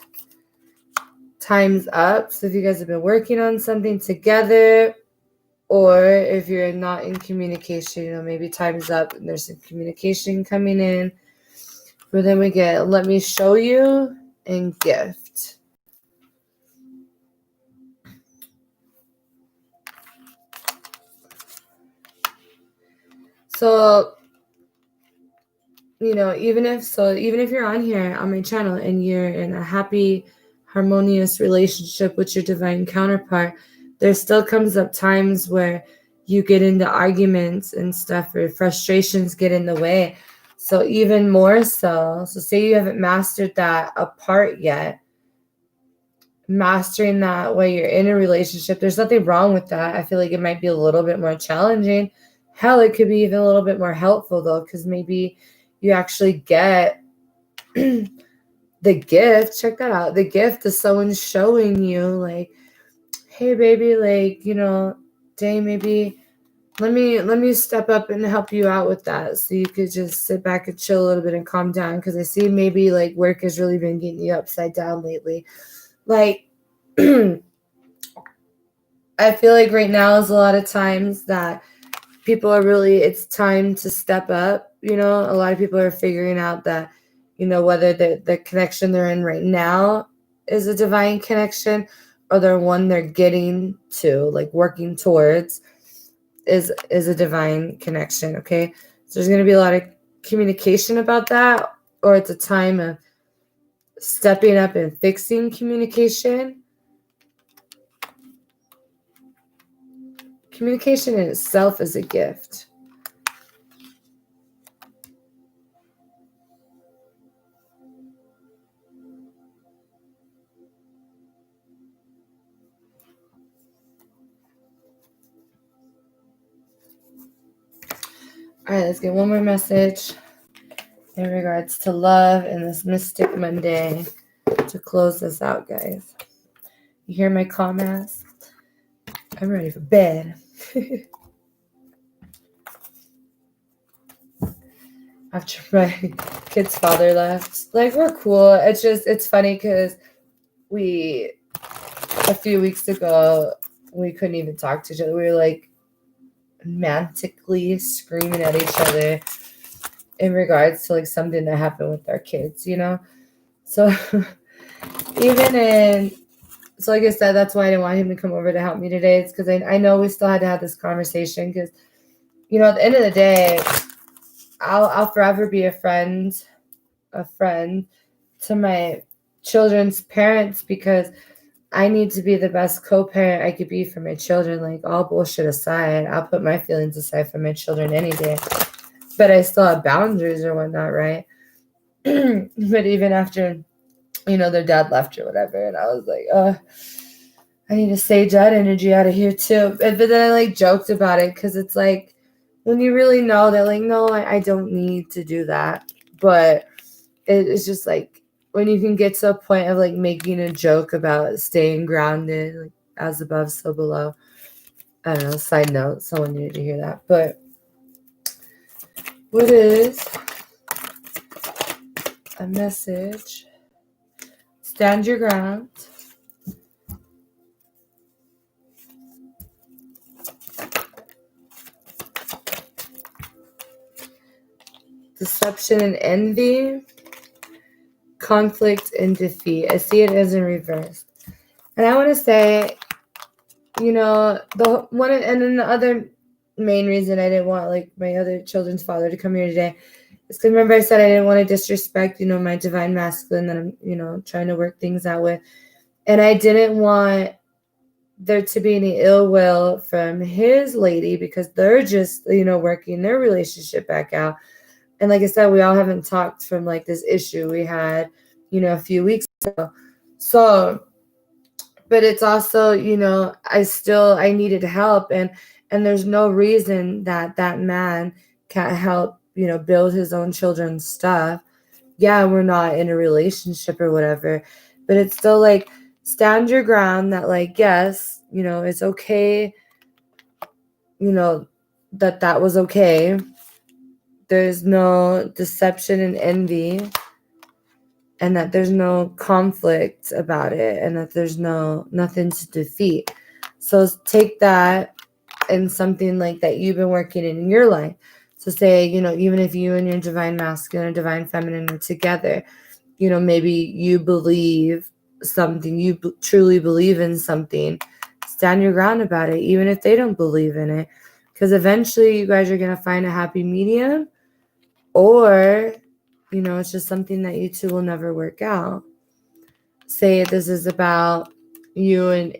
Time's up. So if you guys have been working on something together, or if you're not in communication, maybe time's up and there's some communication coming in. But then we get let me show you and gift. So, even if you're on here on my channel and you're in a happy, harmonious relationship with your divine counterpart, there still comes up times where you get into arguments and stuff, or frustrations get in the way. So even more so say you haven't mastered that apart yet, mastering that while you're in a relationship, there's nothing wrong with that. I feel like it might be a little bit more challenging. Hell, it could be even a little bit more helpful, though, because maybe you actually get the gift. Check that out. The gift is someone showing you, like, hey, baby, like, dang, maybe let me step up and help you out with that, so you could just sit back and chill a little bit and calm down, because I see maybe like work has really been getting you upside down lately. Like, I feel like right now is a lot of times that people are really, it's time to step up. A lot of people are figuring out that, whether the connection they're in right now is a divine connection, or the one they're getting to, like working towards, is a divine connection. Okay. So there's going to be a lot of communication about that, or it's a time of stepping up and fixing communication. Communication in itself is a gift. All right, let's get one more message in regards to love and this Mystic Monday to close this out, guys. You hear my comments? I'm ready for bed. After my kid's father left, like, we're cool. It's funny because a few weeks ago, we couldn't even talk to each other. We were like romantically screaming at each other in regards to like something that happened with our kids, you know? So so like I said, that's why I didn't want him to come over to help me today. It's because I know we still had to have this conversation because, you know, at the end of the day, I'll forever be a friend to my children's parents because I need to be the best co-parent I could be for my children. Like, all bullshit aside, I'll put my feelings aside for my children any day. But I still have boundaries or whatnot, right? But even after, you know, their dad left or whatever, and I was like, I need to sage that energy out of here too. But then I like joked about it because it's like, when you really know that, like, no, I don't need to do that. But it's just like, when you can get to a point of like making a joke about staying grounded, like as above, so below. I don't know, side note, someone needed to hear that. But what is a message? Stand your ground. Deception and envy. Conflict and defeat. I see it as in reverse. And I want to say, you know, and then the other main reason I didn't want like my other children's father to come here today is because, remember, I said I didn't want to disrespect, you know, my divine masculine that I'm, you know, trying to work things out with. And I didn't want there to be any ill will from his lady because they're just, you know, working their relationship back out. And like I said, we all haven't talked from like this issue we had, you know, a few weeks ago. So, but it's also, you know, I needed help, and there's no reason that man can't help, you know, build his own children's stuff. Yeah, we're not in a relationship or whatever, but it's still like, stand your ground that, like, yes, you know, it's okay, you know, that was okay. There's no deception and envy, and that there's no conflict about it, and that there's nothing to defeat. So take that and something like that you've been working in your life. So say, you know, even if you and your divine masculine or divine feminine are together, you know, maybe you believe something, you truly believe in something, stand your ground about it, even if they don't believe in it. Because eventually you guys are going to find a happy medium, or, you know, it's just something that you two will never work out. Say this is about you and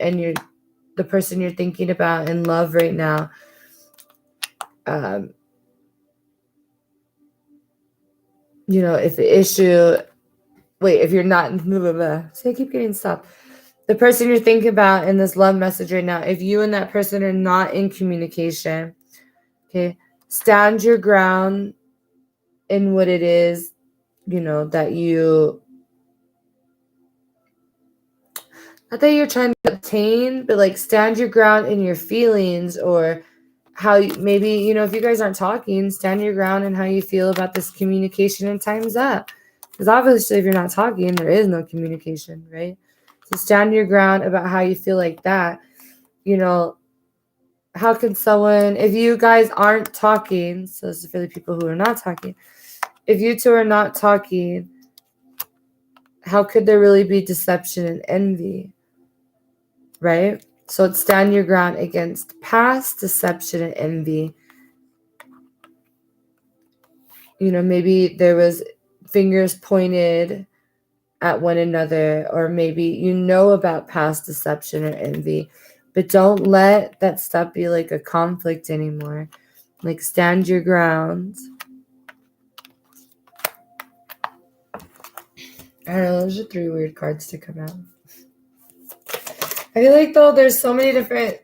the person you're thinking about in love right now. You know, if the issue, if you're not, see, I keep getting stopped. The person you're thinking about in this love message right now, if you and that person are not in communication, okay, stand your ground in what it is, you know, that you, not that you're trying to obtain, but like stand your ground in your feelings, or how maybe, you know, if you guys aren't talking, stand your ground in how you feel about this communication, and time's up. Because obviously if you're not talking, there is no communication, right? So stand your ground about how you feel like that. You know, how can someone, if you guys aren't talking, so this is for the people who are not talking, if you two are not talking, how could there really be deception and envy, right? So it's stand your ground against past deception and envy. maybe there was fingers pointed at one another, or maybe about past deception or envy, but don't let that stuff be like a conflict anymore. Like, stand your ground. I don't know, those are 3 weird cards to come out. I feel like, though, there's so many different,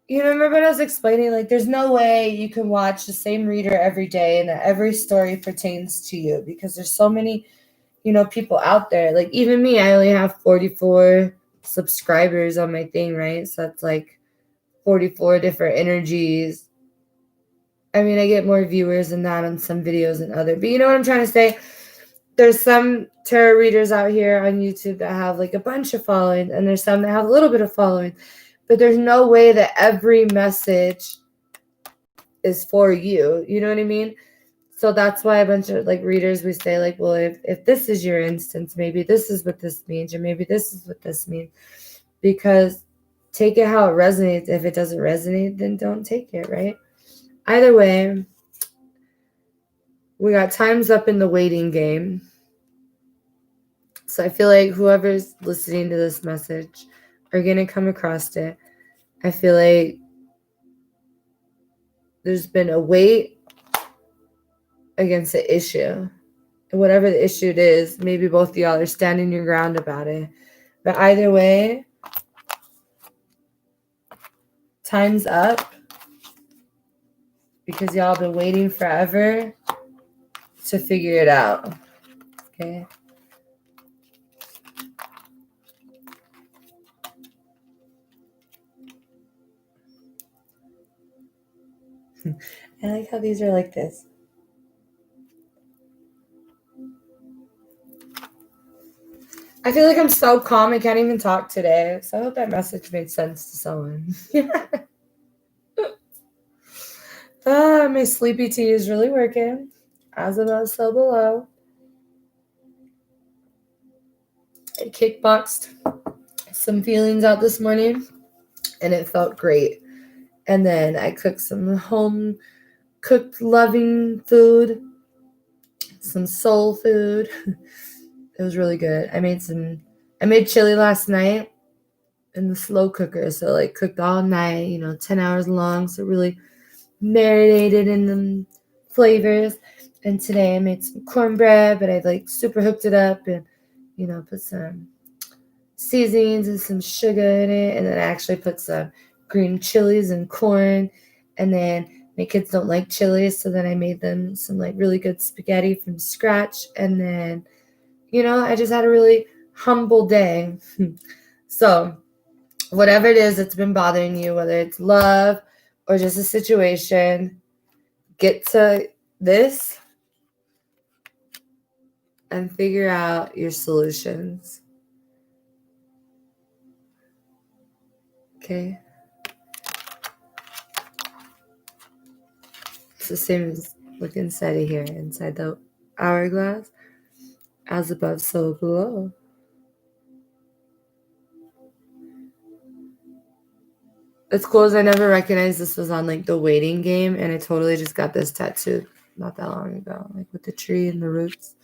remember when I was explaining, like, there's no way you can watch the same reader every day and that every story pertains to you, because there's so many, people out there. Like, even me, I only have 44 subscribers on my thing, right? So that's like 44 different energies. I mean, I get more viewers than that on some videos than other, but you know what I'm trying to say? There's some tarot readers out here on YouTube that have like a bunch of following, and there's some that have a little bit of following, but there's no way that every message is for you. You know what I mean? So that's why a bunch of like readers, we say like, well, if this is your instance, maybe this is what this means, or maybe this is what this means, because take it how it resonates. If it doesn't resonate, then don't take it, right? Either way, we got time's up in the waiting game. So I feel like whoever's listening to this message are going to come across it. I feel like there's been a weight against the issue. And whatever the issue is, maybe both of y'all are standing your ground about it. But either way, time's up, because y'all been waiting forever to figure it out. Okay? I like how these are like this. I feel like I'm so calm I can't even talk today. So I hope that message made sense to someone. My sleepy tea is really working. As above, so below. I kickboxed some feelings out this morning, and it felt great. And then I cooked some home cooked loving food, some soul food. It was really good. I made chili last night in the slow cooker. So like cooked all night, 10 hours long. So really marinated in the flavors. And today I made some cornbread, but I like super hooked it up and, put some seasonings and some sugar in it. And then I actually put some green chilies and corn. And then my kids don't like chilies, so then I made them some like really good spaghetti from scratch. And then, I just had a really humble day. So whatever it is that's been bothering you, whether it's love or just a situation, get to this and figure out your solutions. Okay? It's the same as look inside of here, inside the hourglass. As above, so below. It's cool as I never recognized this was on like the waiting game, and I totally just got this tattoo not that long ago, like with the tree and the roots.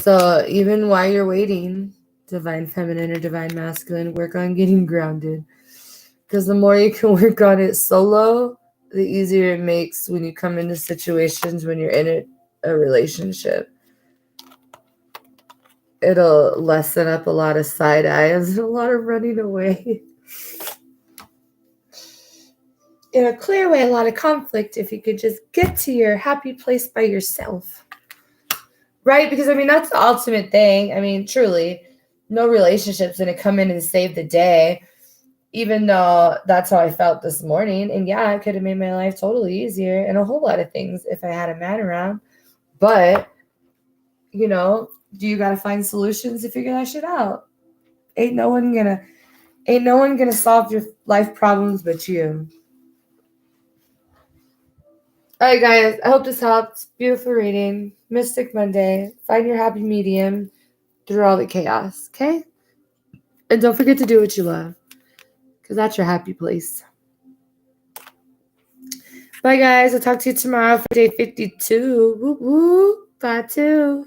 So even while you're waiting, divine feminine or divine masculine, work on getting grounded. Because the more you can work on it solo, the easier it makes when you come into situations when you're in a relationship. It'll lessen up a lot of side eyes and a lot of running away. It'll clear away a lot of conflict if you could just get to your happy place by yourself. Right? Because, that's the ultimate thing. Truly, no relationship's going to come in and save the day, even though that's how I felt this morning. And yeah, it could have made my life totally easier and a whole lot of things if I had a man around. But, do you got to find solutions to figure that shit out? Ain't no one gonna solve your life problems but you. All right, guys. I hope this helped. Beautiful reading. Mystic Monday. Find your happy medium through all the chaos, okay? And don't forget to do what you love, because that's your happy place. Bye, guys. I'll talk to you tomorrow for day 52. Woo woo. Bye, too.